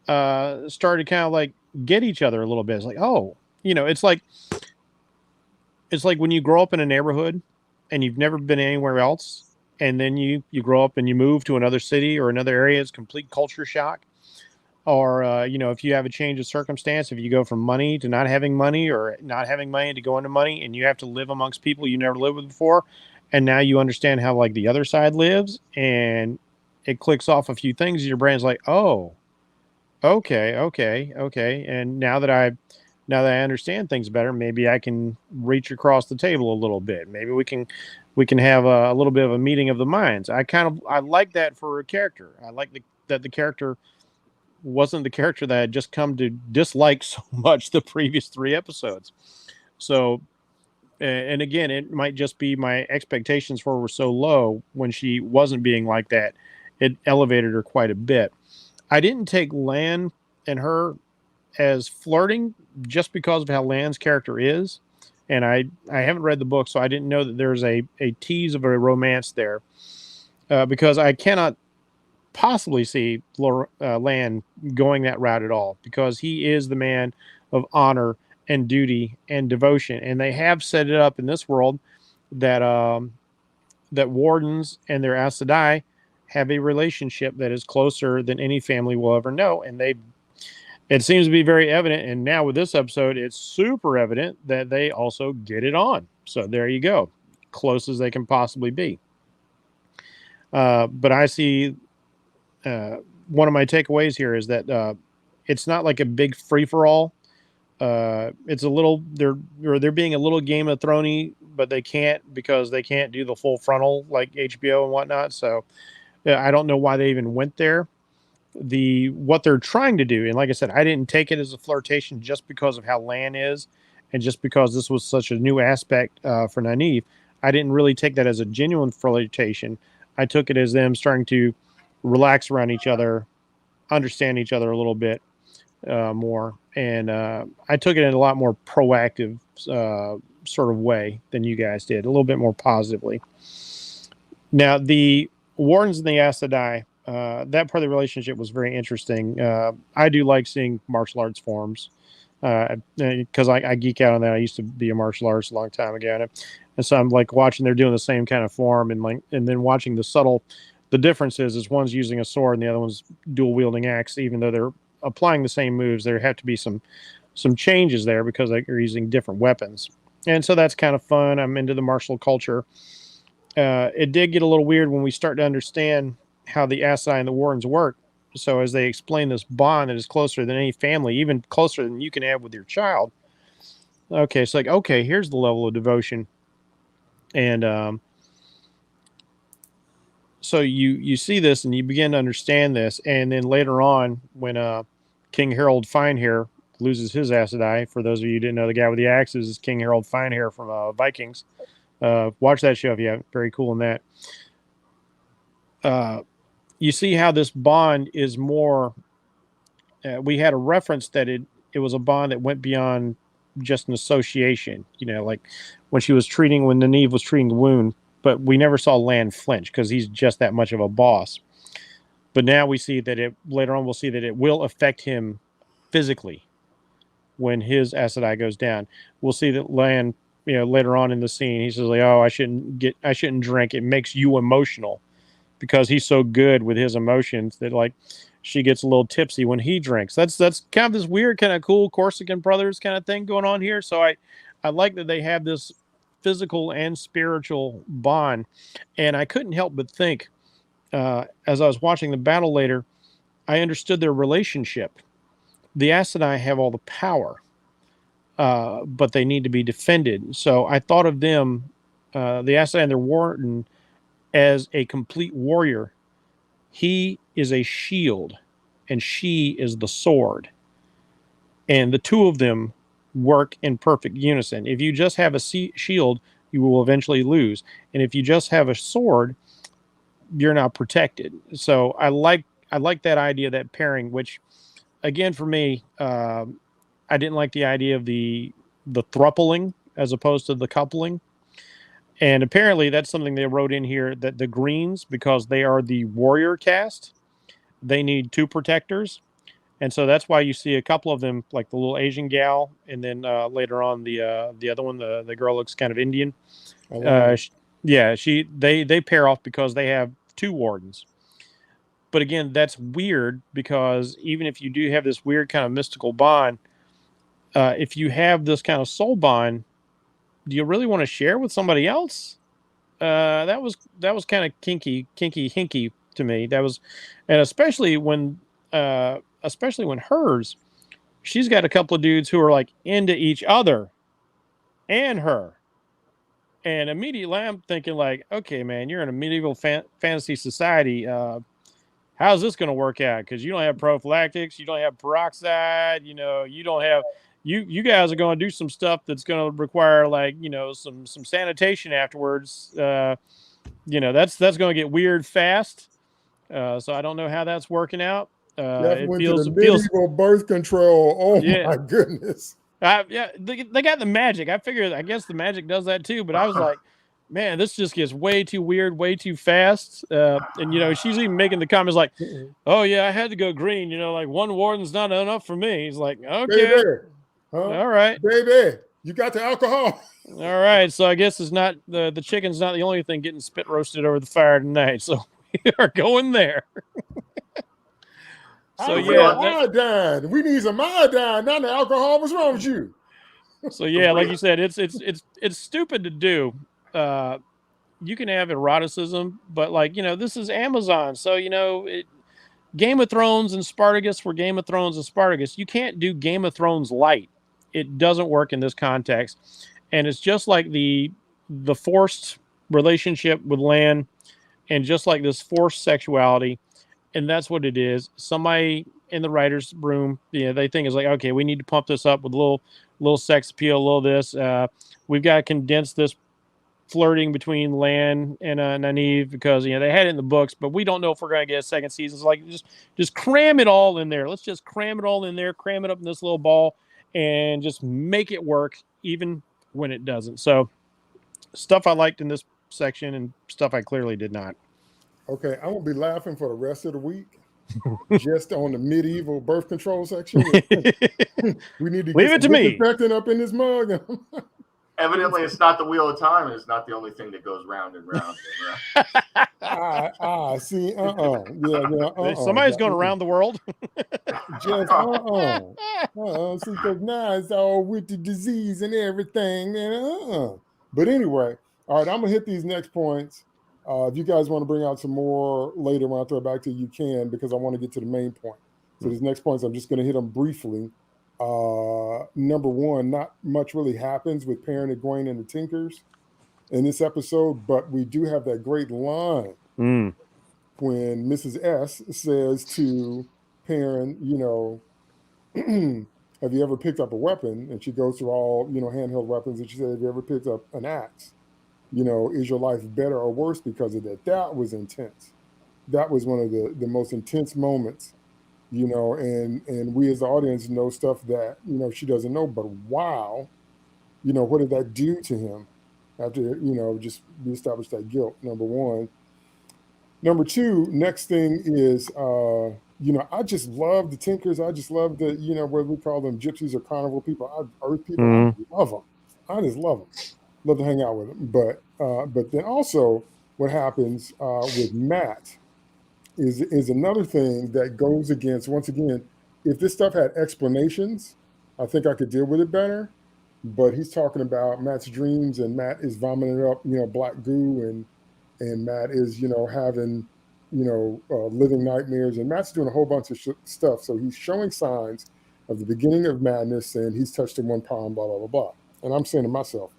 started to kind of like get each other a little bit. It's like, oh, you know, it's like when you grow up in a neighborhood and you've never been anywhere else, and then you grow up and you move to another city or another area. It's complete culture shock. Or, you know, if you have a change of circumstance, if you go from money to not having money, or not having money to go into money, and you have to live amongst people you never lived with before, and now you understand how, like, the other side lives, and it clicks off a few things in your brain's like, oh, okay. And now that I now that I understand things better, maybe I can reach across the table a little bit. Maybe we can have a little bit of a meeting of the minds. I like that for a character. I like that the character wasn't the character that I had just come to dislike so much the previous 3 episodes. So, and again, it might just be my expectations for her were so low when she wasn't being like that. It elevated her quite a bit. I didn't take Lan and her as flirting just because of how Lan's character is. And I haven't read the book, so I didn't know that there's a tease of a romance there. Because I cannot possibly see Lan going that route at all, because he is the man of honor and duty and devotion. And they have set it up in this world that that wardens and their Aes Sedai have a relationship that is closer than any family will ever know. And it seems to be very evident. And now with this episode, it's super evident that they also get it on. So there you go. Close as they can possibly be. But I see one of my takeaways here is that it's not like a big free for all. It's a little they're being a little Game of Thrones-y, but they can't, because they can't do the full frontal like HBO and whatnot. So I don't know why they even went there. What they're trying to do, and like I said, I didn't take it as a flirtation just because of how Lan is, and just because this was such a new aspect for Nynaeve. I didn't really take that as a genuine flirtation. I took it as them starting to relax around each other, understand each other a little bit more, and I took it in a lot more proactive sort of way than you guys did, a little bit more positively. Now, the Wardens and the Aes Sedai, that part of the relationship was very interesting. I do like seeing martial arts forms, because I geek out on that. I used to be a martial artist a long time ago, and so I'm like watching they're doing the same kind of form, and then watching the difference is one's using a sword and the other one's dual wielding axe. Even though they're applying the same moves, there have to be some changes there because they're using different weapons, and so that's kind of fun. I'm into the martial culture. It did get a little weird when we start to understand how the Aes Sedai and the Wardens work. So as they explain this bond that is closer than any family, even closer than you can have with your child. Okay, it's like, okay, here's the level of devotion. And so you see this and you begin to understand this. And then later on, when King Harold Finehair loses his Aes Sedai, for those of you who didn't know, the guy with the axe is King Harold Finehair from Vikings. Watch that show if you haven't. Very cool in that. You see how this bond is more. We had a reference that it was a bond that went beyond just an association. You know, like when Nynaeve was treating the wound, but we never saw Lan flinch because he's just that much of a boss. But now we see that later on we'll see that it will affect him physically when his Aes Sedai goes down. We'll see that Lan, later on in the scene, he says like, "Oh, I shouldn't drink. It makes you emotional," because he's so good with his emotions that like she gets a little tipsy when he drinks. That's kind of this weird kind of cool Corsican brothers kind of thing going on here. So I like that they have this physical and spiritual bond. And I couldn't help but think, as I was watching the battle later, I understood their relationship. The Aes Sedai have all the power, but they need to be defended. So I thought of them, the Aes Sedai and their warden, as a complete warrior. He is a shield and she is the sword. And the two of them work in perfect unison. If you just have a shield, you will eventually lose. And if you just have a sword, you're not protected. So I like that idea, that pairing, which again, for me, I didn't like the idea of the thrupling as opposed to the coupling. And apparently that's something they wrote in here, that the Greens, because they are the warrior caste, they need 2 protectors. And so that's why you see a couple of them, like the little Asian gal, and then later on the other one, the girl looks kind of Indian. They pair off because they have 2 wardens. But again, that's weird, because even if you do have this weird kind of mystical bond, if you have this kind of soul bond, do you really want to share with somebody else? That was kind of kinky hinky to me. That was, and especially when hers, she's got a couple of dudes who are like into each other and her. And immediately I'm thinking like, okay, man, you're in a medieval fantasy society. How's this going to work out? Because you don't have prophylactics, you don't have peroxide, you don't have you guys are going to do some stuff that's going to require like some sanitation afterwards. That's going to get weird fast. So I don't know how that's working out. Jeff It went to feels the it feels medieval birth control. Oh yeah. my goodness. Yeah, they got the magic. I guess the magic does that too. But I was like, man, this just gets way too weird, way too fast. And she's even making the comments like, "Oh yeah, I had to go green. Like one warden's not enough for me." He's like, "Okay, Baby, huh? all right, Baby, you got the alcohol." all right." So I guess it's not the chicken's not the only thing getting spit roasted over the fire tonight. So we are going there. So iodine. We need some iodine, not the alcohol. What's wrong with you? So yeah, like you said, it's stupid to do. You can have eroticism, but this is Amazon, so Game of Thrones and Spartacus were Game of Thrones and Spartacus. You can't do Game of Thrones light. It doesn't work in this context, and it's just like the forced relationship with Lan, and just like this forced sexuality, and that's what it is. Somebody in the writer's room, they think is like, okay, we need to pump this up with a little sex appeal, a little this. We've got to condense this flirting between Lan and Nynaeve because they had it in the books, but we don't know if we're going to get a second season. It's like just cram it all in there. Let's just cram it all in there, cram it up in this little ball, and just make it work, even when it doesn't. So, stuff I liked in this section and stuff I clearly did not. Okay, I won't be laughing for the rest of the week. Just on the medieval birth control section. We need to leave get it to me. Disinfectant up in this mug. Evidently, it's not the wheel of time. It's not the only thing that goes round and round and round. See, Somebody's going around the world. Just see, because now it's all with the disease and everything, and But anyway, all right, I'm gonna hit these next points. If you guys want to bring out some more later when I throw it back to you, you can, because I want to get to the main point. So these next points, I'm just going to hit them briefly. Number one, not much really happens with Perrin, Egwene, and the Tinkers in this episode, but we do have that great line when Mrs. S says to Perrin, have you ever picked up a weapon? And she goes through all, handheld weapons, and she said, have you ever picked up an axe? Is your life better or worse because of that? That was intense. That was one of the most intense moments, and we as the audience know stuff that, she doesn't know, but wow, what did that do to him after, just reestablish that guilt, number one. Number two, next thing is, I just love the Tinkers. I just love the, what we call them, gypsies or carnival people, earth people. I love them. I just love them. Love to hang out with them. But then also what happens with Matt is another thing that goes against, once again, if this stuff had explanations, I think I could deal with it better. But he's talking about Matt's dreams, and Matt is vomiting up, black goo, and Matt is, having, living nightmares, and Matt's doing a whole bunch of stuff. So he's showing signs of the beginning of madness, and he's touched in one palm, blah, blah, blah, blah. And I'm saying to myself,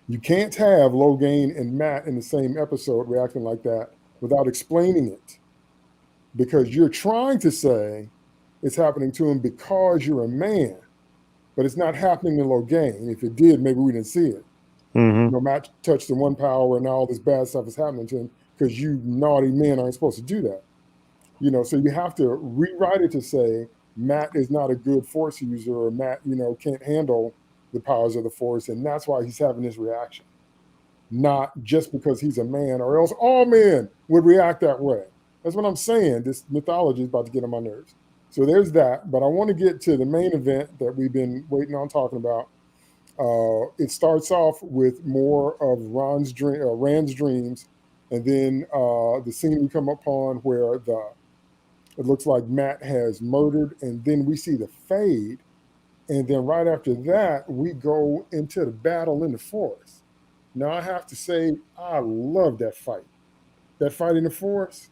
you can't have Logain and Matt in the same episode reacting like that without explaining it, because you're trying to say it's happening to him because you're a man, but it's not happening to Logain. If it did, maybe we didn't see it. Matt touched the one power, and all this bad stuff is happening to him because you naughty men aren't supposed to do that. So you have to rewrite it to say Matt is not a good force user, or Matt, can't handle the powers of the force, and that's why he's having this reaction, not just because he's a man, or else all men would react that way. That's what I'm saying. This mythology is about to get on my nerves. So there's that, but I want to get to the main event that we've been waiting on talking about. It starts off with more of Rand's dreams, and then the scene we come upon where it looks like Matt has murdered, and then we see the fade. And then right after that, we go into the battle in the forest. Now, I have to say, I love that fight. That fight in the forest,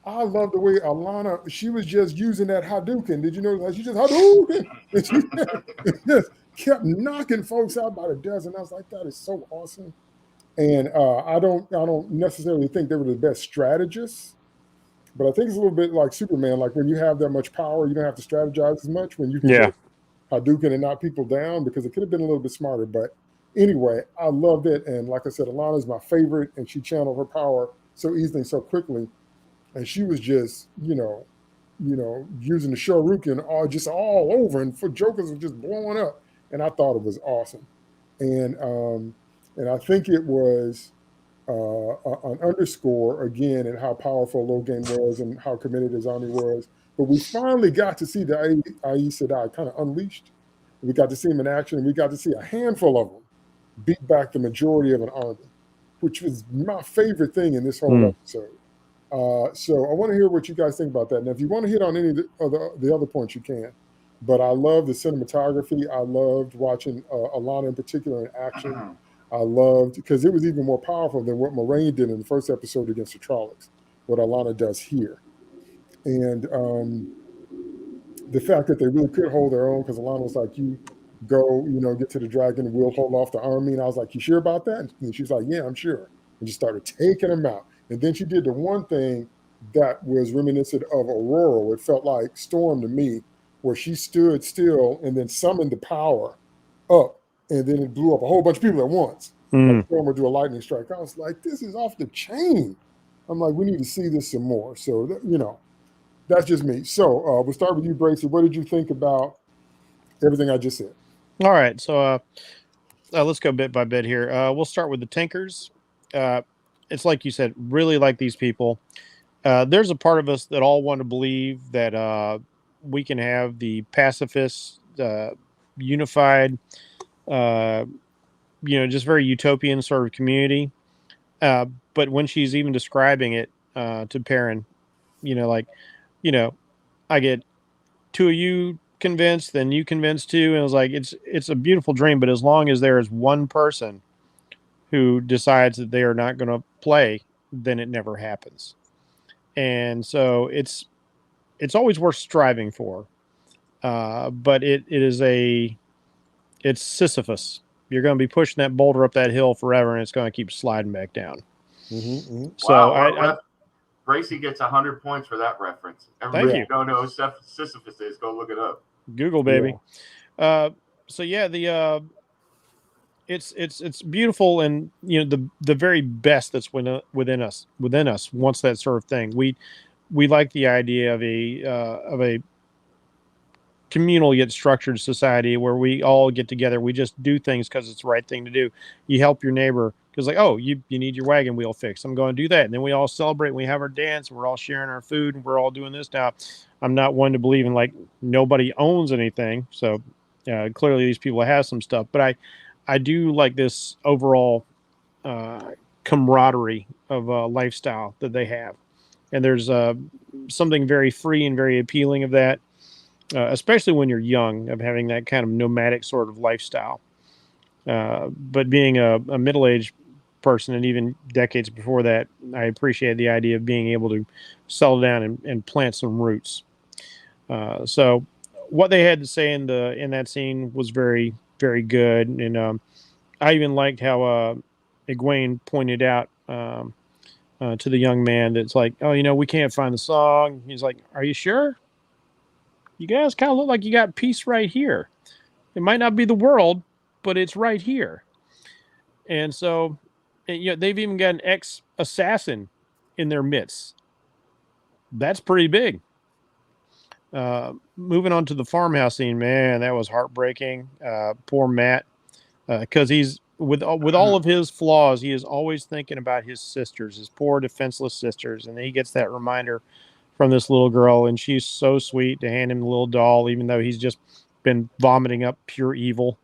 I love the way Alana, she was just using that Hadouken. Did you know that she just Hadouken? And she just kept knocking folks out by the dozen. I was like, that is so awesome. And I don't necessarily think they were the best strategists, but I think it's a little bit like Superman. Like when you have that much power, you don't have to strategize as much when you can Yeah. just Hadouken and knock people down, because it could have been a little bit smarter. But anyway, I loved it. And like I said, Alana's my favorite, and she channeled her power so easily and so quickly. And she was just, using the Shoryuken all over, and for Jokers were just blowing up. And I thought it was awesome. And I think it was an underscore again in how powerful Logan was and how committed his army was. But we finally got to see the Aes Sedai kind of unleashed. We got to see him in action, and we got to see a handful of them beat back the majority of an army, which was my favorite thing in this whole episode. So I want to hear what you guys think about that. Now, if you want to hit on any of the other points, you can. But I love the cinematography. I loved watching Alana in particular in action. I loved, because it was even more powerful than what Moraine did in the first episode against the Trollocs, what Alana does here. And the fact that they really could hold their own, because Alana was like, you go, get to the dragon and we'll hold off the army. And I was like, you sure about that? And she's like, yeah, I'm sure. And she started taking them out. And then she did the one thing that was reminiscent of Aurora. It felt like Storm to me, where she stood still and then summoned the power up, and then it blew up a whole bunch of people at once. Like Storm would do a lightning strike. I was like, this is off the chain. I'm like, we need to see this some more. So, that's just me. So we'll start with you, Bracy. What did you think about everything I just said? All right. So let's go bit by bit here. We'll start with the Tinkers. It's like you said, really like these people. There's a part of us that all want to believe that we can have the pacifist, unified, just very utopian sort of community. But when she's even describing it to Perrin, I get two of you convinced, then you convinced too, and it was like it's a beautiful dream. But as long as there is one person who decides that they are not going to play, then it never happens. And so it's always worth striving for. But it's Sisyphus. You're going to be pushing that boulder up that hill forever, and it's going to keep sliding back down. So wow, Bracy gets 100 points for that reference. Everybody who don't know who Sisyphus is, go look it up. Google, baby. Yeah. It's beautiful, and the very best that's within us wants that sort of thing. We like the idea of a communal yet structured society where we all get together. We just do things because it's the right thing to do. You help your neighbor because, like, oh, you need your wagon wheel fixed. I'm going to do that. And then we all celebrate. We have our dance. And we're all sharing our food. And we're all doing this. Now, I'm not one to believe in, like, nobody owns anything. So clearly these people have some stuff. But I do like this overall camaraderie of lifestyle that they have. And there's something very free and very appealing of that. Especially when you're young, of having that kind of nomadic sort of lifestyle. But being a middle-aged person, and even decades before that, I appreciate the idea of being able to settle down and plant some roots. So what they had to say in that scene was very, very good. And I even liked how Egwene pointed out to the young man that's like, oh, we can't find the song. He's like, are you sure? You guys kind of look like you got peace right here. It might not be the world, but it's right here. And so, they've even got an ex-assassin in their midst. That's pretty big. Moving on to the farmhouse scene, man, that was heartbreaking. Poor Matt, because he's with all of his flaws, he is always thinking about his sisters, his poor defenseless sisters, and then he gets that reminder from this little girl, and she's so sweet to hand him the little doll, even though he's just been vomiting up pure evil.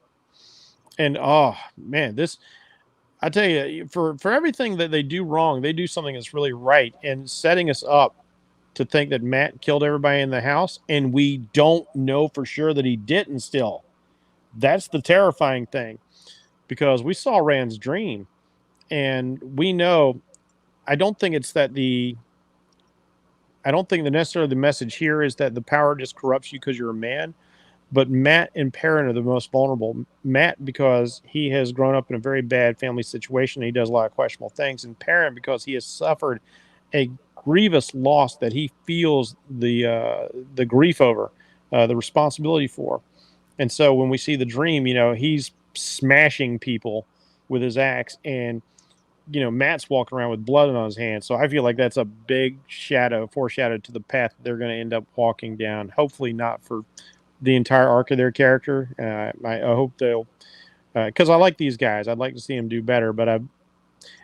And oh man, I tell you, for everything that they do wrong, they do something that's really right, and setting us up to think that Matt killed everybody in the house, and we don't know for sure that he didn't still. That's the terrifying thing, because we saw Rand's dream, and we know, I don't think it's that the I don't think necessarily the message here is that the power just corrupts you because you're a man. But Matt and Perrin are the most vulnerable. Matt, because he has grown up in a very bad family situation, and he does a lot of questionable things. And Perrin, because he has suffered a grievous loss that he feels the grief over, the responsibility for. And so when we see the dream, he's smashing people with his axe, and Matt's walking around with blood on his hands. So I feel like that's a big foreshadow to the path they're going to end up walking down. Hopefully not for the entire arc of their character. I hope they'll, because I like these guys. I'd like to see them do better, but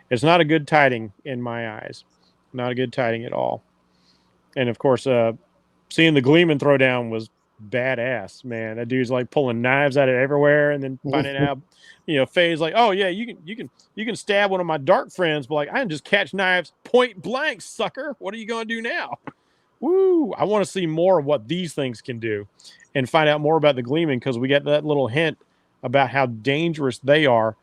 it's not a good tiding in my eyes. Not a good tiding at all. And of course, seeing the Gleeman throwdown was badass, man. That dude's like pulling knives out of everywhere, and then finding out, Faye's like, oh yeah, you can stab one of my dark friends, but like I can just catch knives point blank, sucker. What are you gonna do now? Woo! I want to see more of what these things can do, and find out more about the Gleeman, because we get that little hint about how dangerous they are.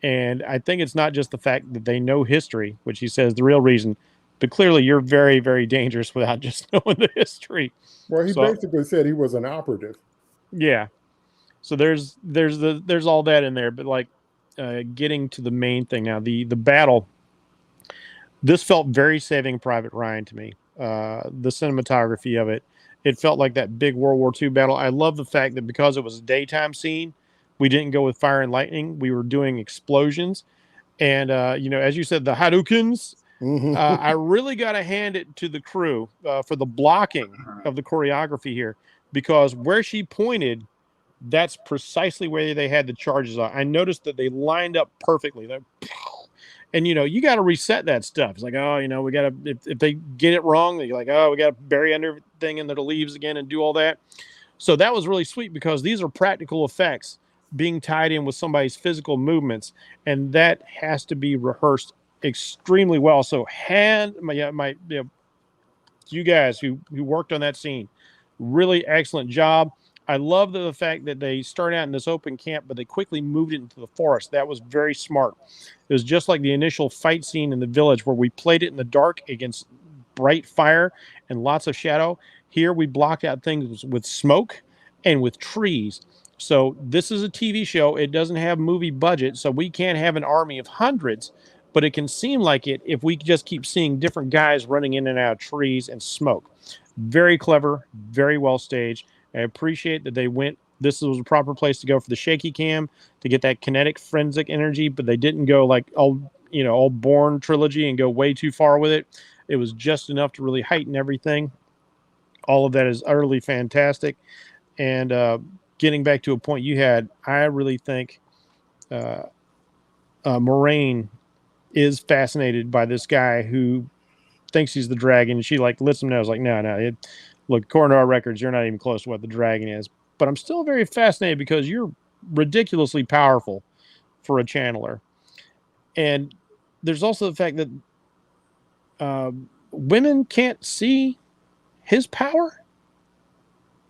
And I think it's not just the fact that they know history, which he says the real reason, but clearly you're very, very dangerous without just knowing the history. Well, he basically said he was an operative. Yeah. So there's all that in there, but like getting to the main thing now, the battle. This felt very Saving Private Ryan to me. The cinematography of it. It felt like that big World War II battle. I love the fact that because it was a daytime scene, we didn't go with fire and lightning. We were doing explosions. And, as you said, the Hadoukens, I really got to hand it to the crew for the blocking of the choreography here, because where she pointed, that's precisely where they had the charges on. I noticed that they lined up perfectly. And, you got to reset that stuff. It's like, oh, we got to, if they get it wrong, they're like, oh, we got to bury everything into the leaves again and do all that. So that was really sweet, because these are practical effects being tied in with somebody's physical movements. And that has to be rehearsed extremely well. So you guys who worked on that scene, really excellent job. I love the fact that they start out in this open camp, but they quickly moved it into the forest. That was very smart. It was just like the initial fight scene in the village, where we played it in the dark against bright fire and lots of shadow. Here we blocked out things with smoke and with trees. So this is a TV show. It doesn't have movie budget, so we can't have an army of hundreds, but it can seem like it if we just keep seeing different guys running in and out of trees and smoke. Very clever, very well staged. I appreciate that they went, this was a proper place to go for the shaky cam to get that kinetic forensic energy, but they didn't go like old Bourne trilogy and go way too far with it. It was just enough to really heighten everything. All of that is utterly fantastic. And getting back to a point you had, I really think Moraine is fascinated by this guy who thinks he's the dragon. And she like lets him know. It's like, no. Look, according to our records, you're not even close to what the dragon is. But I'm still very fascinated because you're ridiculously powerful for a channeler. And there's also the fact that women can't see his power.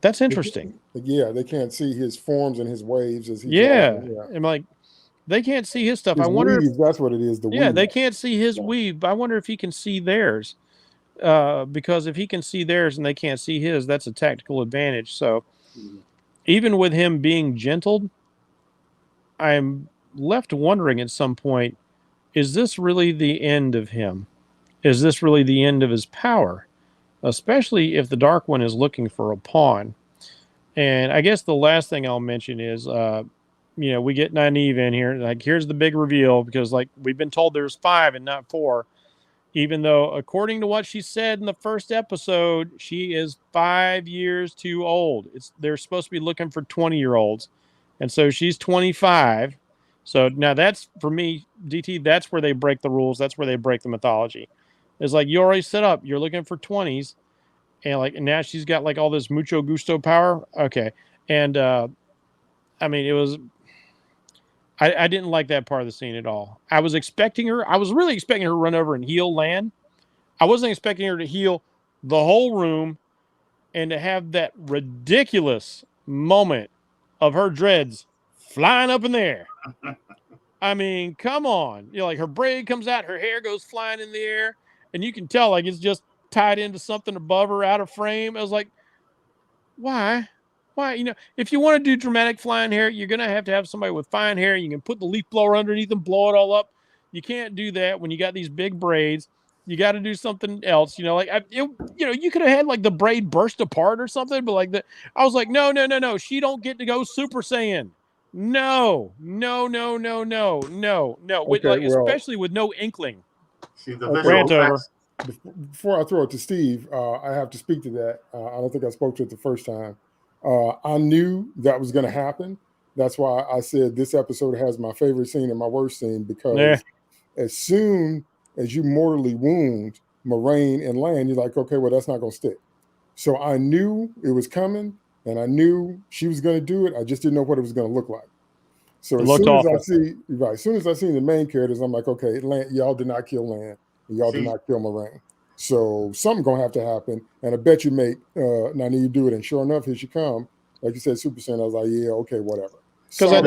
That's interesting. Yeah, they can't see his forms and his waves as he I'm like, they can't see his stuff. His I wonder weave, that's what it is. Weave. They can't see his weave. But I wonder if he can see theirs. Because if he can see theirs and they can't see his, that's a tactical advantage. So even with him being gentled, I'm left wondering at some point, is this really the end of him? Is this really the end of his power? Especially if the Dark One is looking for a pawn. And I guess the last thing I'll mention is, we get Nynaeve in here. Like, here's the big reveal, because like we've been told there's 5 and not 4. Even though, according to what she said in the first episode, she is 5 years too old. They're supposed to be looking for 20-year-olds. And so she's 25. So now that's, for me, DT, that's where they break the rules. That's where they break the mythology. It's like, you already set up. You're looking for 20s. And now she's got like all this mucho gusto power. Okay. And, it was... I didn't like that part of the scene at all. I was really expecting her to run over and heal Lan. I wasn't expecting her to heal the whole room and to have that ridiculous moment of her dreads flying up in the air. I mean, come on. Like her braid comes out, her hair goes flying in the air, and you can tell like it's just tied into something above her out of frame. I was like, why? Why? If you want to do dramatic flying hair, you're going to have somebody with fine hair. You can put the leaf blower underneath and blow it all up. You can't do that when you got these big braids. You got to do something else. You could have had like the braid burst apart or something, but I was like, no. She don't get to go Super Saiyan. No. Okay, well, Especially with no inkling. See the okay. visual Rant over. effects. Before I throw it to Steve, I have to speak to that. I don't think I spoke to it the first time. I knew that was going to happen. That's why I said this episode has my favorite scene and my worst scene, because as soon as you mortally wound Moraine and Lan, you're like, okay, well, that's not going to stick. So I knew it was coming, and I knew she was going to do it. I just didn't know what it was going to look like. So It as looked soon awful. as soon as I seen the main characters, I'm like, okay, y'all did not kill Lan, and y'all did not kill Moraine. So something gonna have to happen, and I bet you make Nynaeve do it. And sure enough, here she come. Like you said, Super Saiyan. I was like, yeah, okay, whatever. Because I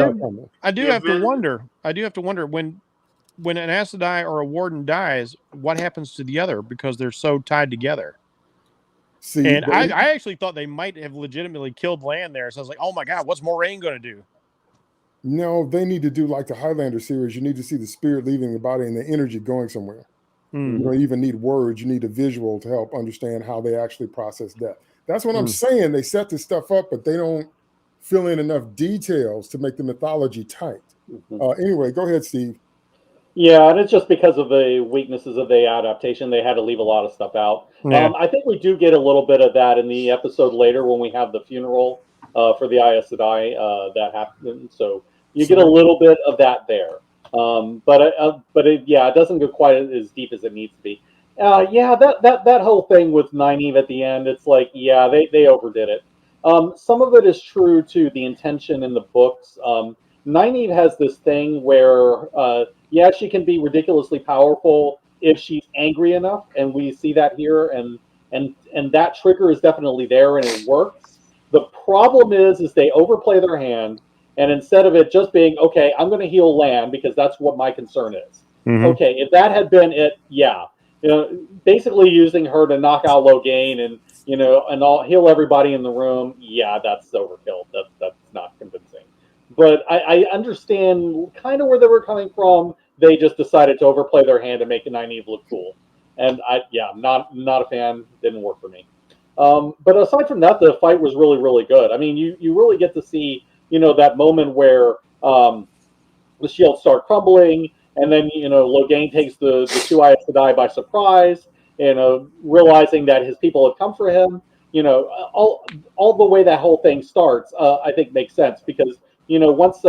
do Yeah, have to wonder. I do have to wonder when an Aes Sedai or a Warden dies, what happens to the other, because they're so tied together. See, And I actually thought they might have legitimately killed Lan there. So I was like, oh my God, what's Moraine going to do? no, they need to do like the Highlander series. You need to see the spirit leaving the body and the energy going somewhere. You don't even need words. You need a visual to help understand how they actually process death. That's what I'm saying. They set this stuff up, but they don't fill in enough details to make the mythology tight. Anyway, go ahead, Steve. Yeah, and it's just because of the weaknesses of the adaptation, they had to leave a lot of stuff out. Yeah. I think we do get a little bit of that in the episode later when we have the funeral for the Aes Sedai that happened. So you get a little bit of that there. But it doesn't go quite as deep as it needs to be. That whole thing with Nynaeve at the end, it's like, yeah, they overdid it. Some of it is true to the intention in the books. Nynaeve has this thing where, she can be ridiculously powerful if she's angry enough, and we see that here, and that trigger is definitely there, and it works. The problem is they overplay their hand, and instead of it just being, okay, I'm going to heal Lan because that's what my concern is. Okay, if that had been it, basically using her to knock out Logain and heal everybody in the room, that's overkill. That's not convincing. But I understand kind of where they were coming from. They just decided to overplay their hand and make Nynaeve look cool, and I'm not a fan. Didn't work for me. But aside from that, the fight was really, really good. I mean, you really get to see that moment where the shields start crumbling, and then Logain takes the two Aes Sedai by surprise, realizing that his people have come for him. All the way that whole thing starts, I think makes sense because once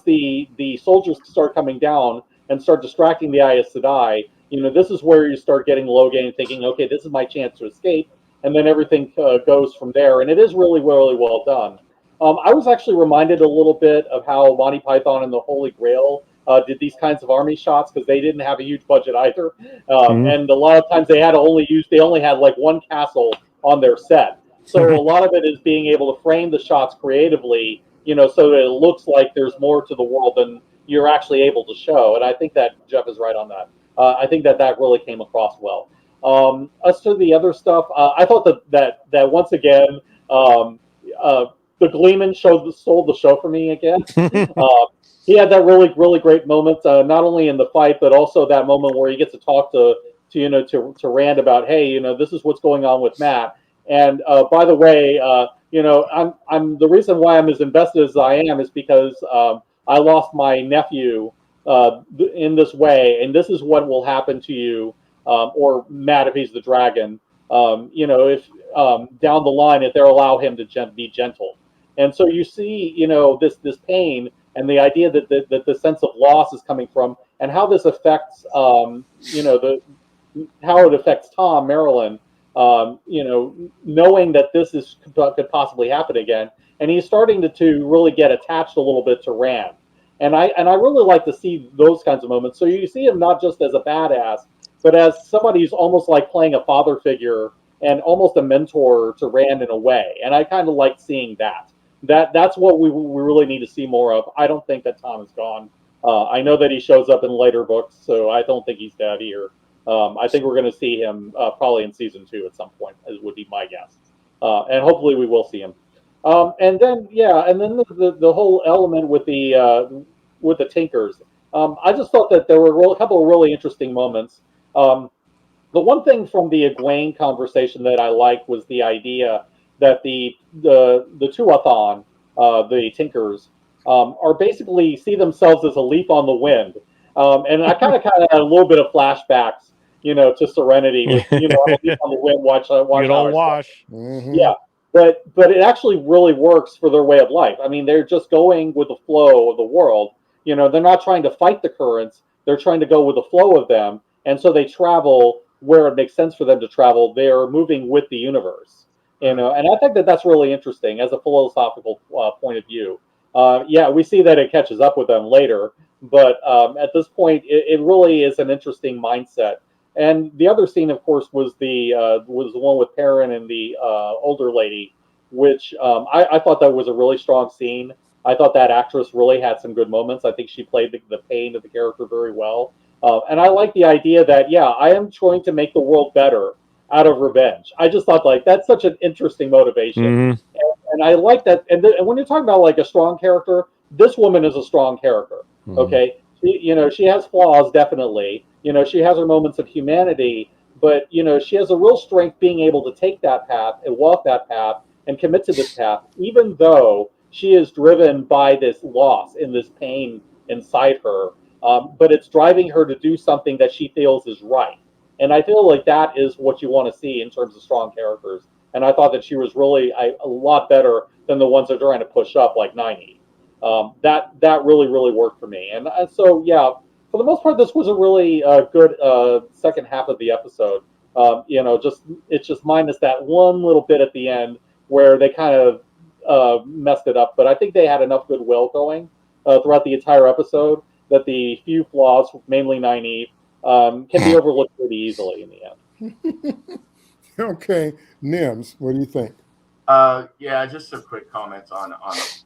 the soldiers start coming down and start distracting the Aes Sedai, this is where you start getting Logain thinking, okay, this is my chance to escape, and then everything goes from there, and it is really, really well done. I was actually reminded a little bit of how Monty Python and the Holy Grail did these kinds of army shots because they didn't have a huge budget either, and a lot of times they only had like one castle on their set. So a lot of it is being able to frame the shots creatively, so that it looks like there's more to the world than you're actually able to show. And I think that Jeff is right on that. I think that really came across well. As to the other stuff, I thought that once again, the Gleeman stole the show for me again. He had that really, really great moment, not only in the fight, but also that moment where he gets to talk to Rand about, hey, this is what's going on with Matt. And by the way, I'm the reason why I'm as invested as I am is because I lost my nephew in this way, and this is what will happen to you, or Matt if he's the dragon. If down the line, if they allow him to be gentle. And so you see, this pain and the idea that the sense of loss is coming from, and how this affects, how it affects Tom, Marilyn, knowing that this could possibly happen again, and he's starting to really get attached a little bit to Rand, and I really like to see those kinds of moments. So you see him not just as a badass, but as somebody who's almost like playing a father figure and almost a mentor to Rand in a way, and I kind of like seeing that. That's what we really need to see more of. I don't think that Tom is gone. I know that he shows up in later books, so I don't think he's dead here. I think we're going to see him probably in season 2 at some point, as would be my guess, and hopefully we will see him. And then the whole element with the Tinkers. I just thought that there were a couple of really interesting moments. The one thing from the Egwene conversation that I liked was the idea that the Tuathan, the Tinkers, are basically see themselves as a leaf on the wind. And I kind of had a little bit of flashbacks, to Serenity with, a leaf on the wind. Watch You don't our wash. yeah, but it actually really works for their way of life. I mean, they're just going with the flow of the world. They're not trying to fight the currents. They're trying to go with the flow of them, and so they travel where it makes sense for them to travel. They're moving with the universe, and I think that that's really interesting as a philosophical point of view. We see that it catches up with them later, but at this point, it really is an interesting mindset. And the other scene, of course, was the one with Perrin and the older lady, which I thought that was a really strong scene. I thought that actress really had some good moments. I think she played the pain of the character very well. And I like the idea that, I am trying to make the world better out of revenge. I just thought, like, that's such an interesting motivation. And I like that. And when you're talking about, like, a strong character, this woman is a strong character. Okay. She has flaws, definitely. She has her moments of humanity, but, she has a real strength being able to take that path and walk that path and commit to this path, even though she is driven by this loss and this pain inside her. But it's driving her to do something that she feels is right. And I feel like that is what you want to see in terms of strong characters. And I thought that she was really a lot better than the ones that are trying to push up, like 90. That really, really worked for me. And so, for the most part, this was a really good second half of the episode. It's just minus that one little bit at the end where they kind of messed it up. But I think they had enough goodwill going throughout the entire episode that the few flaws, mainly Nynaeve, can be overlooked pretty easily in the end. Okay, Nims, what do you think? Just some quick comments on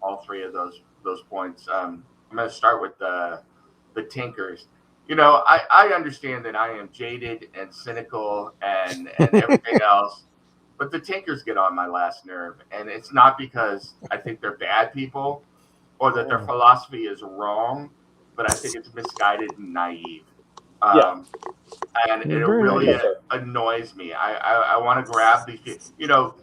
all three of those points. I'm going to start with the Tinkers. I understand that I am jaded and cynical and everything else, but the Tinkers get on my last nerve, and it's not because I think they're bad people or that their philosophy is wrong, but I think it's misguided and naive. And it really annoys me. I want to grab these people.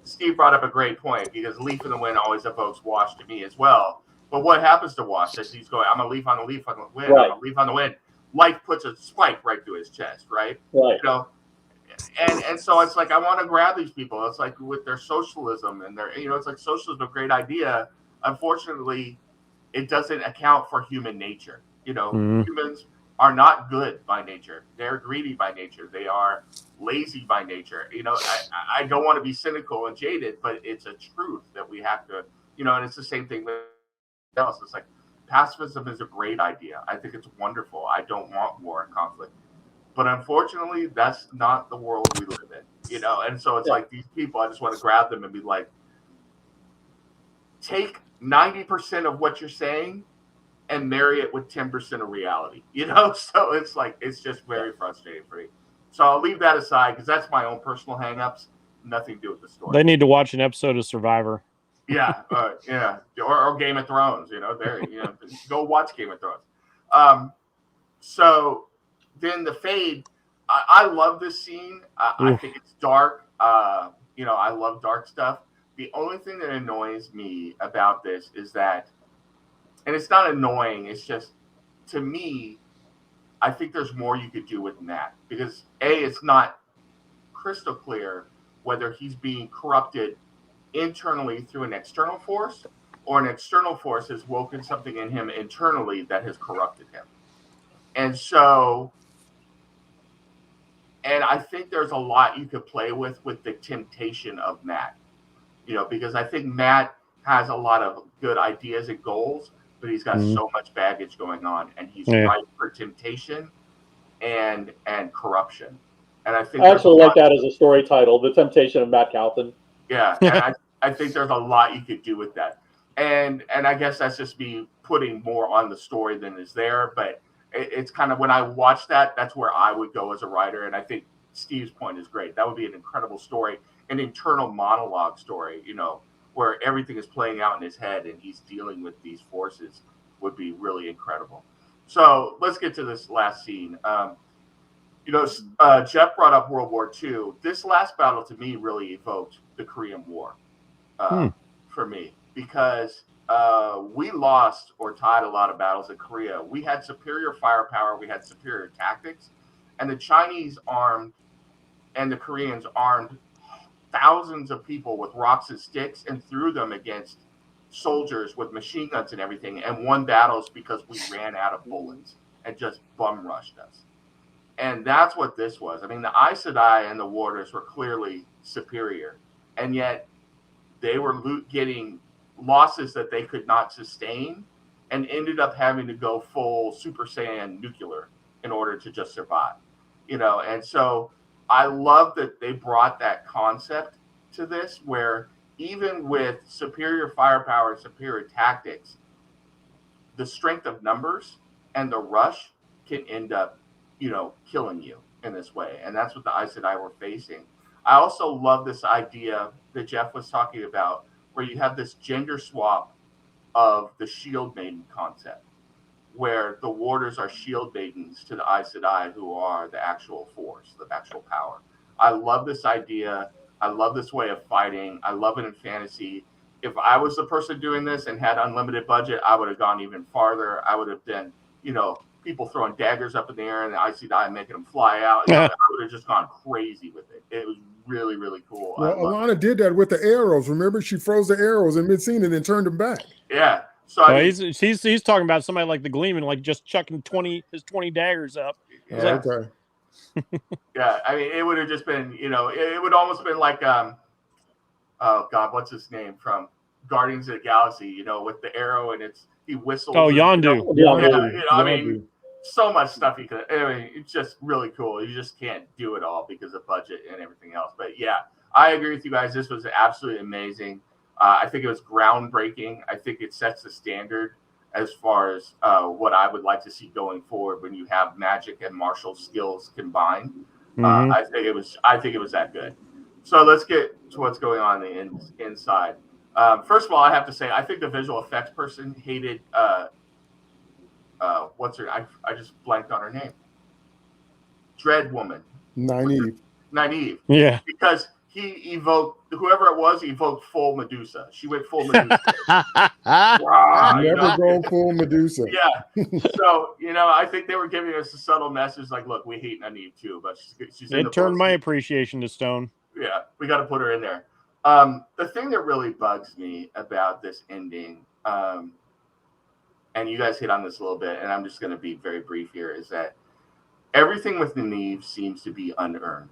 Steve brought up a great point because Leaf in the Wind always evokes Wash to me as well. But what happens to Wash as he's going, I'm a leaf on the leaf on the wind, I'm a leaf on the wind. Life puts a spike right through his chest, right? And so it's like I want to grab these people. It's like with their socialism and their, it's like socialism is a great idea. Unfortunately, it doesn't account for human nature. Humans are not good by nature. They're greedy by nature. They are lazy by nature. I don't want to be cynical and jaded, but it's a truth that we have to, and it's the same thing with else. It's like pacifism is a great idea. I think it's wonderful. I don't want war and conflict. But unfortunately, that's not the world we live in, and so it's like these people, I just want to grab them and be like, take 90% of what you're saying and marry it with 10% of reality, So it's like, it's just very frustrating for me. So I'll leave that aside because that's my own personal hangups. Nothing to do with the story. They need to watch an episode of Survivor. Or Game of Thrones, go watch Game of Thrones. So then the fade, I love this scene. I think it's dark. I love dark stuff. The only thing that annoys me about this is that, and it's not annoying, it's just, to me, I think there's more you could do with Matt. Because it's not crystal clear whether he's being corrupted internally through an external force or an external force has woken something in him internally that has corrupted him. And so, and I think there's a lot you could play with the temptation of Matt, because I think Matt has a lot of good ideas and goals, but he's got so much baggage going on, and he's ripe for temptation and corruption. And I think I actually like that as a story title, The Temptation of Matt Calton. Yeah, and I think there's a lot you could do with that. And I guess that's just me putting more on the story than is there. But it's kind of, when I watch that, that's where I would go as a writer. And I think Steve's point is great. That would be an incredible story, an internal monologue story, where everything is playing out in his head and he's dealing with these forces, would be really incredible. So let's get to this last scene. Jeff brought up World War II. This last battle to me really evoked the Korean War for me, because we lost or tied a lot of battles in Korea. We had superior firepower, we had superior tactics, and the Chinese armed and the Koreans armed thousands of people with rocks and sticks and threw them against soldiers with machine guns and everything, and won battles because we ran out of bullets and just bum rushed us. And that's what this was. I mean, the Aes Sedai and the Warders were clearly superior, and yet they were getting losses that they could not sustain, and ended up having to go full Super Saiyan nuclear in order to just survive. And so I love that they brought that concept to this, where even with superior firepower and superior tactics, the strength of numbers and the rush can end up, killing you in this way. And that's what the Aes Sedai were facing. I also love this idea that Jeff was talking about, where you have this gender swap of the shield maiden concept, where the Warders are shield maidens to the Aes Sedai, who are the actual force, the actual power. I love this idea. I love this way of fighting. I love it in fantasy. If I was the person doing this and had unlimited budget, I would have gone even farther. I would have been, people throwing daggers up in the air and the Aes Sedai making them fly out. I would have just gone crazy with it. It was really, really cool. Well, Alana did that with the arrows. Remember, she froze the arrows in mid-scene and then turned them back. Yeah. So he's talking about somebody like the Gleeman, like just chucking 20 daggers up. Yeah. Okay. Yeah, I mean, it would have just been, it would almost been like, oh God, what's his name from Guardians of the Galaxy? with the arrow and he whistles. Oh, Yondu. I mean, so much stuff he could. It's just really cool. You just can't do it all because of budget and everything else. But yeah, I agree with you guys. This was absolutely amazing. I think it was groundbreaking. I think it sets the standard as far as what I would like to see going forward when you have magic and martial skills combined. I think it was that good. So let's get to what's going on the inside. First of all, I have to say, I think the visual effects person hated what's her? I just blanked on her name. Dread Woman. Nynaeve. Yeah. Because he evoked, whoever it was, evoked full Medusa. She went full Medusa. Never go full Medusa. Yeah. So, I think they were giving us a subtle message like, look, we hate Nynaeve too, but she's in the turned my appreciation to stone. Yeah, we got to put her in there. The thing that really bugs me about this ending, and you guys hit on this a little bit, and I'm just going to be very brief here, is that everything with Nynaeve seems to be unearned.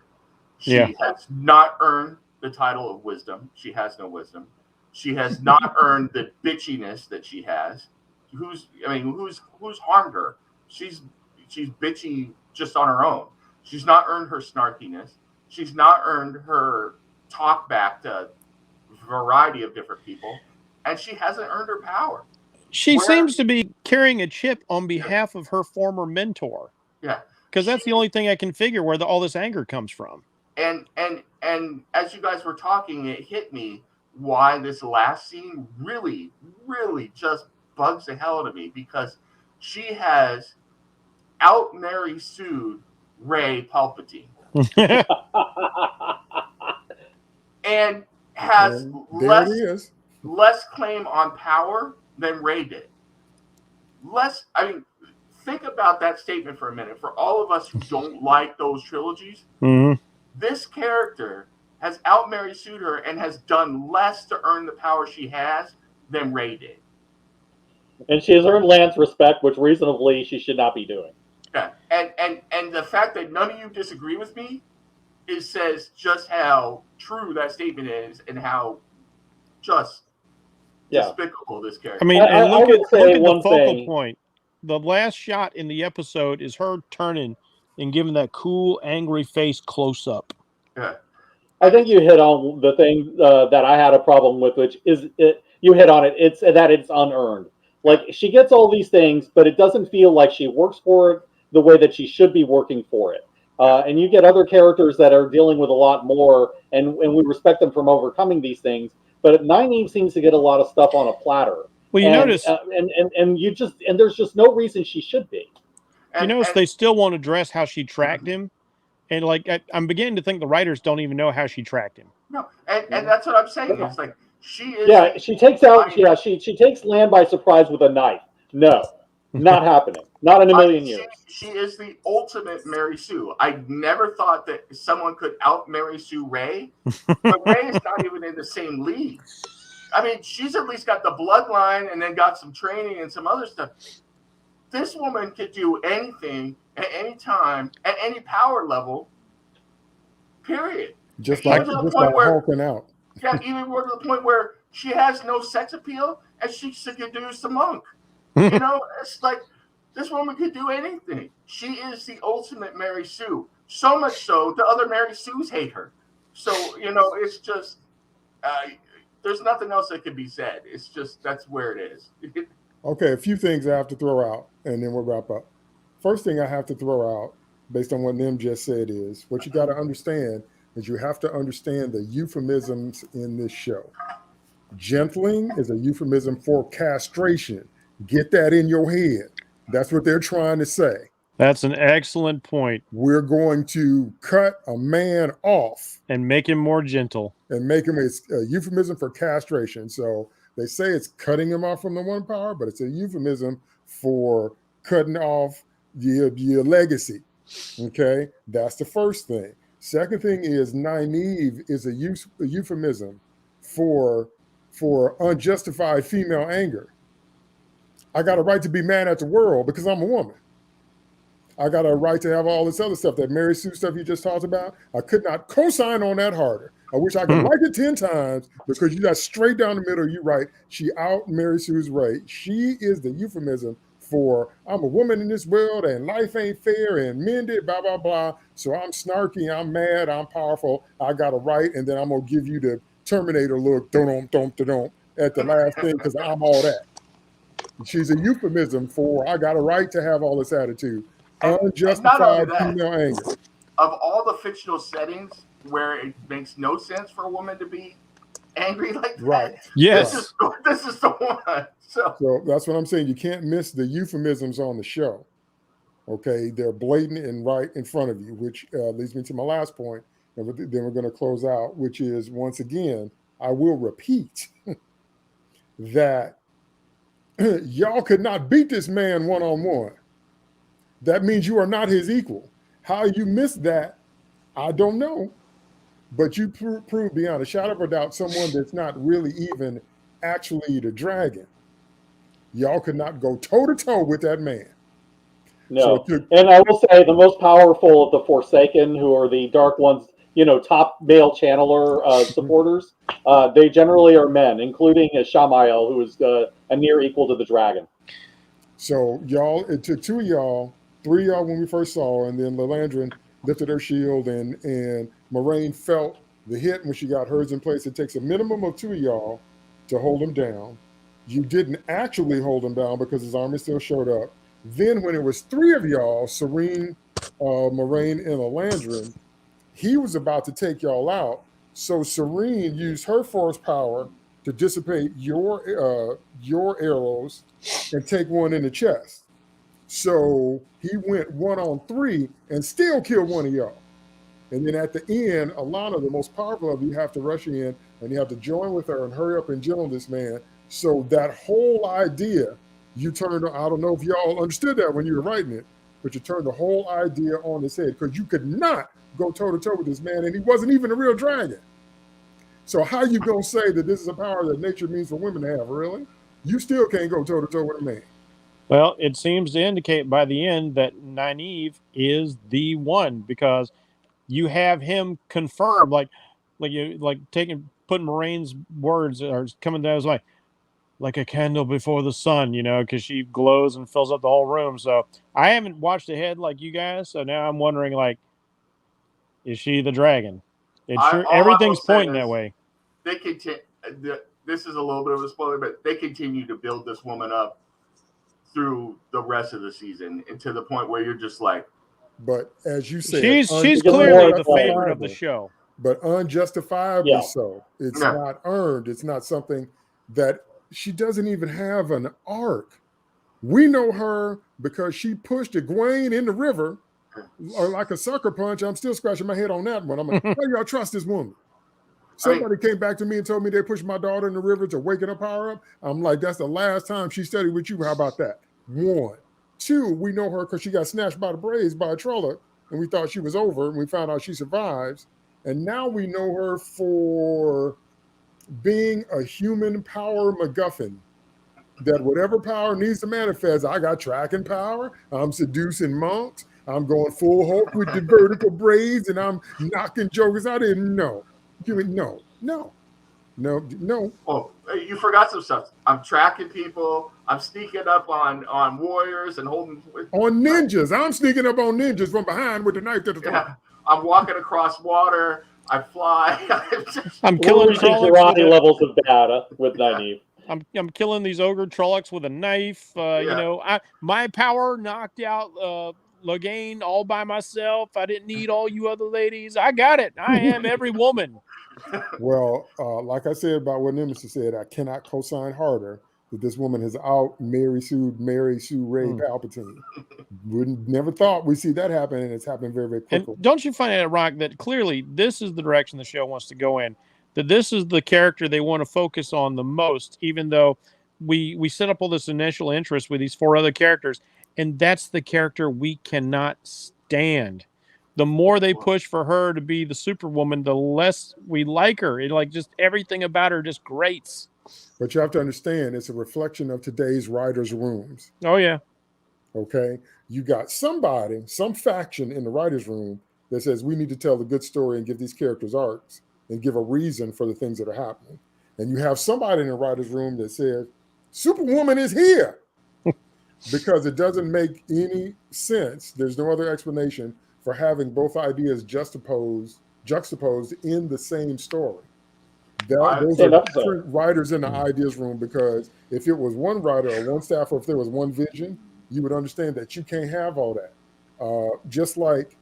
She has not earned the title of wisdom. She has no wisdom. She has not earned the bitchiness that she has. Who's harmed her? She's bitchy just on her own. She's not earned her snarkiness. She's not earned her talk back to a variety of different people, and she hasn't earned her power. She seems to be carrying a chip on behalf of her former mentor. Yeah, because that's the only thing I can figure where all this anger comes from. And as you guys were talking, it hit me why this last scene really, really just bugs the hell out of me, because she has out Mary sued Rey Palpatine. And has less claim on power than Rey did. Think about that statement for a minute. For all of us who don't like those trilogies, this character has out Mary sued her and has done less to earn the power she has than Rey did. And she has earned Lance's respect, which reasonably she should not be doing. Yeah. And the fact that none of you disagree with me says just how true that statement is and how just despicable this character. I mean, look at the focal point. The last shot in the episode is her turning and giving that cool, angry face close up. Yeah. I think you hit on the thing that I had a problem with, which is you hit on it. It's that it's unearned. Like, she gets all these things, but it doesn't feel like she works for it the way that she should be working for it. And you get other characters that are dealing with a lot more, and we respect them from overcoming these things. But Nynaeve seems to get a lot of stuff on a platter. Well, you notice, and there's just no reason she should be. you notice they still won't address how she tracked him, and like I'm beginning to think the writers don't even know how she tracked him. No, and that's what I'm saying. It's like she is. Yeah, she takes out. Yeah, she takes land by surprise with a knife. No, not happening. Not in a million years. She is the ultimate Mary Sue. I never thought that someone could out Mary Sue Ray, but Ray is not even in the same league. I mean, she's at least got the bloodline and then got some training and some other stuff. This woman could do anything at any time, at any power level, period. Just like hulking out. Yeah, even more to the point where she has no sex appeal and she seduce the monk. You know, it's like this woman could do anything. She is the ultimate Mary Sue. So much so, the other Mary Sues hate her. So, you know, it's just, there's nothing else that could be said. It's just, that's where it is. Okay, a few things I have to throw out, and then we'll wrap up. First thing I have to throw out, based on what Nim just said, is what you got to understand is you have to understand the euphemisms in this show. Gentling is a euphemism for castration. Get that in your head. That's what they're trying to say. That's an excellent point. We're going to cut a man off and make him more gentle. And make him a euphemism for castration. So they say it's cutting him off from the one power, but it's a euphemism for cutting off your legacy. Okay, that's the first thing. Second thing is Nynaeve is a euphemism for unjustified female anger. I got a right to be mad at the world because I'm a woman. I got a right to have all this other stuff, that Mary Sue stuff you just talked about. I could not co-sign on that harder. I wish I could like it 10 times because you got straight down the middle. You're right. She out Mary Sue's right. She is the euphemism for I'm a woman in this world and life ain't fair and men did blah, blah, blah. So I'm snarky, I'm mad, I'm powerful. I got a right. And then I'm going to give you the Terminator look at the last thing because I'm all that. She's a euphemism for I got a right to have all this attitude. Unjustified female anger. Of all the fictional settings where it makes no sense for a woman to be angry like that, right? Yes, this is the one. So that's what I'm saying. You can't miss the euphemisms on the show. Okay, they're blatant and right in front of you, which leads me to my last point, and then we're going to close out, which is once again, I will repeat that y'all could not beat this man one-on-one. That means you are not his equal. How you missed that, I don't know. But you proved beyond a shadow of a doubt someone that's not really even actually the dragon. Y'all could not go toe-to-toe with that man. No. And I will say the most powerful of the Forsaken, who are the Dark One's, top male channeler supporters, they generally are men, including Shamael, who is a near equal to the dragon. So y'all, it took two of y'all, three of y'all when we first saw, and then Lilandrin lifted her shield, and Moraine felt the hit when she got hers in place. It takes a minimum of two of y'all to hold him down. You didn't actually hold him down because his army still showed up. Then when it was three of y'all, Serene, Moraine, and Lilandrin, he was about to take y'all out. So Serene used her force power to dissipate your arrows and take one in the chest. So he went 1-on-3 and still killed one of y'all. And then at the end, Alana, the most powerful of you, have to rush in and you have to join with her and hurry up and gentle this man. So that whole idea, you turned, I don't know if y'all understood that when you were writing it, but you turned the whole idea on his head because you could not go toe-to-toe with this man and he wasn't even a real dragon. So how you going to say that this is a power that nature means for women to have, really? You still can't go toe-to-toe with a man. Well, it seems to indicate by the end that Nynaeve is the one because you have him confirmed, putting Moraine's words are coming down like a candle before the sun, because she glows and fills up the whole room. So I haven't watched ahead like you guys, so now I'm wondering, is she the dragon? Everything's pointing that way. They continue. This is a little bit of a spoiler, but they continue to build this woman up through the rest of the season, and to the point where you're just like, But as you said, She's Because clearly more the favorite of unjustifiable, the show. but unjustifiably Yeah. so. It's Yeah. not earned. It's not something that she doesn't even have an arc. We know her because she pushed Egwene in the river, or like a sucker punch. I'm still scratching my head on that one. I'm like, how y'all trust this woman? Somebody came back to me and told me they pushed my daughter in the river to waken her power up. I'm like, that's the last time she studied with you. How about that? One. Two, we know her because she got snatched by the braids by a troller, and we thought she was over, and we found out she survives. And now we know her for being a human power MacGuffin. That whatever power needs to manifest, I got tracking power. I'm seducing monks. I'm going full Hulk with the vertical braids, and I'm knocking jokers. I didn't know. No. oh, you forgot some stuff. I'm tracking people. I'm sneaking up on warriors and holding On ninjas. I'm sneaking up on ninjas from behind with the knife to the throat. Yeah, I'm walking across water. I fly. I'm We're killing reaching Trollocs karate levels of data with Nynaeve. I'm killing these ogre Trollocs with a knife. You know, my power knocked out Logain all by myself. I didn't need all you other ladies. I got it. I am every woman. Well, like I said about what Nemesis said, I cannot co-sign harder that this woman has out Mary Sue Ray Palpatine. Never thought we'd see that happen, and it's happened very, very quickly. And don't you find it ironic that clearly this is the direction the show wants to go in? That this is the character they want to focus on the most, even though we set up all this initial interest with these 4 other characters, and that's the character we cannot stand. The more they push for her to be the Superwoman, the less we like her. It, like, just everything about her just grates. But you have to understand, it's a reflection of today's writers' rooms. Oh yeah. Okay, you got somebody, some faction in the writers' room that says we need to tell a good story and give these characters arcs and give a reason for the things that are happening. And you have somebody in the writers' room that says Superwoman is here because it doesn't make any sense. There's no other explanation for having both ideas juxtaposed in the same story. Those are different writers in the ideas room, because if it was one writer or one staff, or if there was one vision, you would understand that you can't have all that. Just like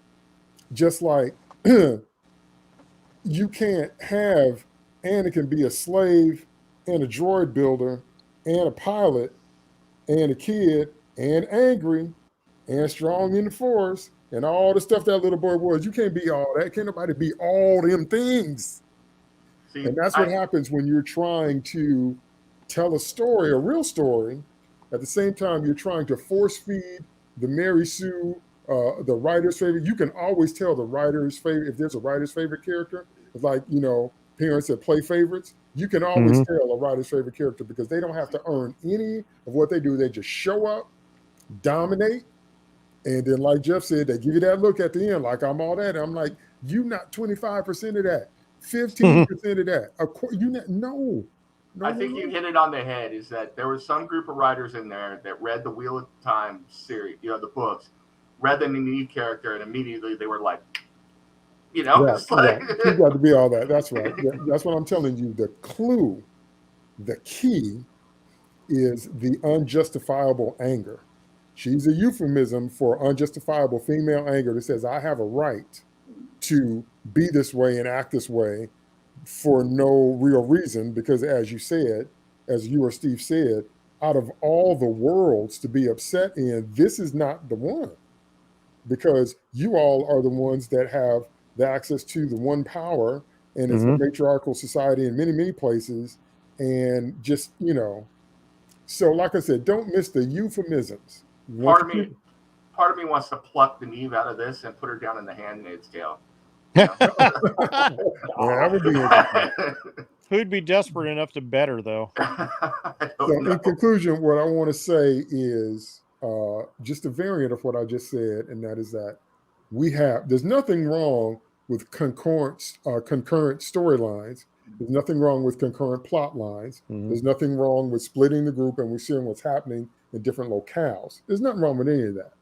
you can't have Anakin be a slave and a droid builder and a pilot and a kid and angry and strong in the Force and all the stuff that little boy was. You can't be all that. Can't nobody be all them things. See, and that's what happens when you're trying to tell a story, a real story. At the same time, you're trying to force feed the Mary Sue, the writer's favorite. You can always tell the writer's favorite, if there's a writer's favorite character. It's like, parents that play favorites. You can always tell a writer's favorite character because they don't have to earn any of what they do. They just show up, dominate, and then, like Jeff said, they give you that look at the end, like I'm all that. I'm like, you not 25% of that, 15% of that. No. I think you hit it on the head. Is that there was some group of writers in there that read the Wheel of Time series, the books, read the Nynaeve character, and immediately they were like, it's like you got to be all that. That's right. That's what I'm telling you. The clue, the key, is the unjustifiable anger. She's a euphemism for unjustifiable female anger that says, I have a right to be this way and act this way for no real reason, because as you said, as you or Steve said, out of all the worlds to be upset in, this is not the one, because you all are the ones that have the access to the one power, and it's a matriarchal society in many, many places. And just, so like I said, don't miss the euphemisms. Part of me wants to pluck the Nynaeve out of this and put her down in the Handmaid's Tale. That would be interesting. Who'd be desperate enough to better, though? So in conclusion, what I want to say is just a variant of what I just said, and that is that there's nothing wrong with concurrent storylines. There's nothing wrong with concurrent plot lines. There's nothing wrong with splitting the group and we're seeing what's happening in different locales. There's nothing wrong with any of that.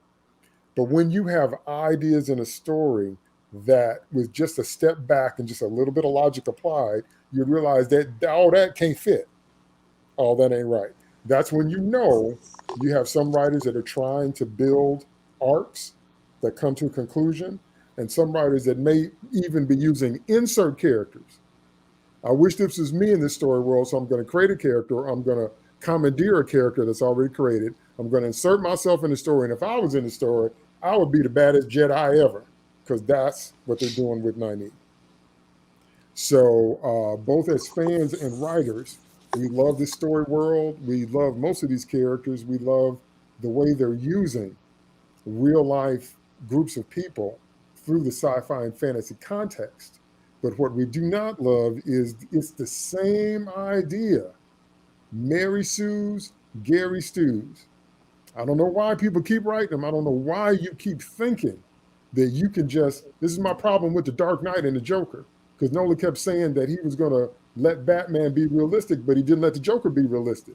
But when you have ideas in a story that with just a step back and just a little bit of logic applied, you realize that all that can't fit. All that ain't right. That's when you have some writers that are trying to build arcs that come to a conclusion, and some writers that may even be using insert characters. I wish this was me in this story world, so I'm going to create a character, or I'm going to commandeer a character that's already created. I'm going to insert myself in the story, and if I was in the story, I would be the baddest Jedi ever, because that's what they're doing with Nynaeve. So both as fans and writers, we love this story world. We love most of these characters. We love the way they're using real life groups of people through the sci-fi and fantasy context. But what we do not love is it's the same idea. Mary Sue's, Gary Stu's. I don't know why people keep writing them. I don't know why you keep thinking that you can just, this is my problem with the Dark Knight and the Joker, because Nolan kept saying that he was going to let Batman be realistic, but he didn't let the Joker be realistic.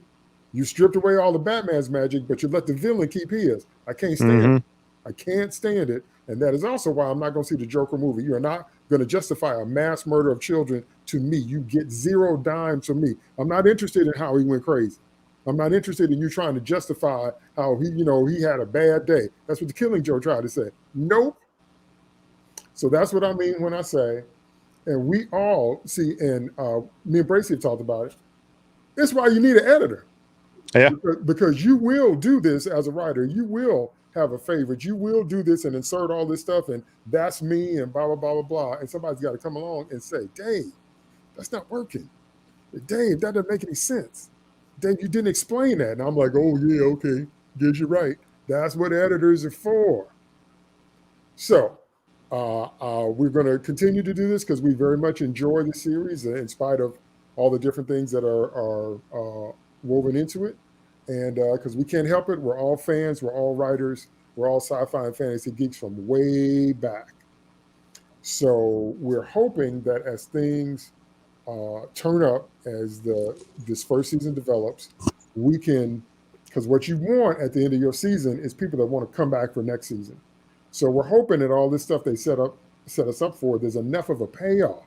You stripped away all the Batman's magic, but you let the villain keep his. I can't stand it. I can't stand it. And that is also why I'm not going to see the Joker movie. You are not going to justify a mass murder of children to me. You get 0 dimes from me. I'm not interested in how he went crazy. I'm not interested in you trying to justify how he had a bad day. That's what the Killing Joke tried to say. Nope. So that's what I mean when I say, and we all see, and me and Bracy have talked about it. That's why you need an editor. Yeah. Because you will do this as a writer. You will have a favorite. You will do this and insert all this stuff, and that's me, and blah, blah, blah, blah, blah. And somebody's got to come along and say, Dave, that's not working. Dave, that doesn't make any sense. Dave, you didn't explain that. And I'm like, oh, yeah, okay. Guess you're right. That's what editors are for. So we're going to continue to do this because we very much enjoy the series in spite of all the different things that are woven into it. And because we can't help it, we're all fans, we're all writers, we're all sci-fi and fantasy geeks from way back. So we're hoping that as things turn up, as this first season develops, we can, because what you want at the end of your season is people that want to come back for next season. So we're hoping that all this stuff they set us up for, there's enough of a payoff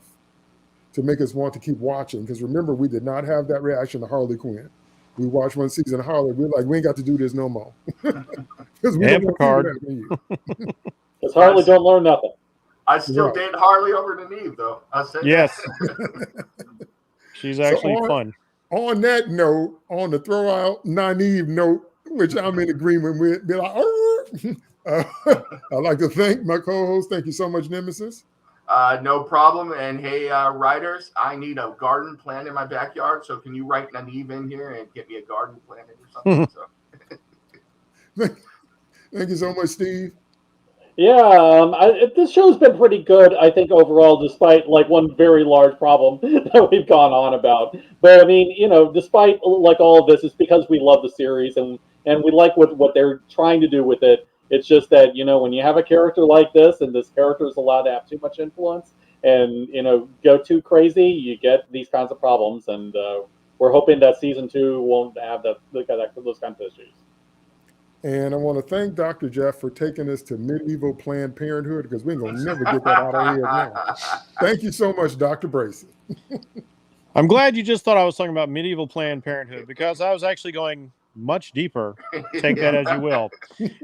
to make us want to keep watching. Because remember, we did not have that reaction to Harley Quinn. We watched one season of Harley. We're like, we ain't got to do this no more. Because we don't want to see you. Because Harley don't learn nothing. I still date Harley over Nynaeve, though. I said yes. She's actually fun. On that note, on the throw out Nynaeve note, which I'm in agreement with, be like, I'd like to thank my co-host. Thank you so much, Nemesis. No problem. And hey, writers, I need a garden plant in my backyard. So can you write Nynaeve in here and get me a garden planted or something? Thank you so much, Steve. Yeah, this show's been pretty good, I think, overall, despite like one very large problem that we've gone on about. But I mean, despite like all of this, it's because we love the series and we like what they're trying to do with it. It's just that, when you have a character like this and this character is allowed to have too much influence and, go too crazy, you get these kinds of problems. And we're hoping that season 2 won't have those kinds of issues. And I want to thank Dr. Jeff for taking us to medieval Planned Parenthood, because we're going to never get that out of here now. Thank you so much, Dr. Bracy. I'm glad you just thought I was talking about medieval Planned Parenthood, because I was actually going much deeper. Take that as you will.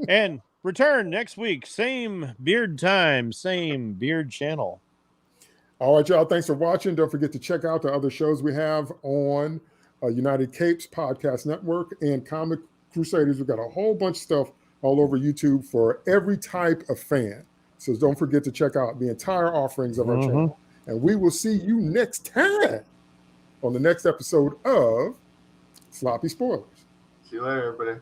And return next week. Same beard time, same beard channel. All right, y'all. Thanks for watching. Don't forget to check out the other shows we have on United Capes Podcast Network and Comic Crusaders. We've got a whole bunch of stuff all over YouTube for every type of fan. So don't forget to check out the entire offerings of our channel. And we will see you next time on the next episode of Sloppy Spoilers. See you later, everybody.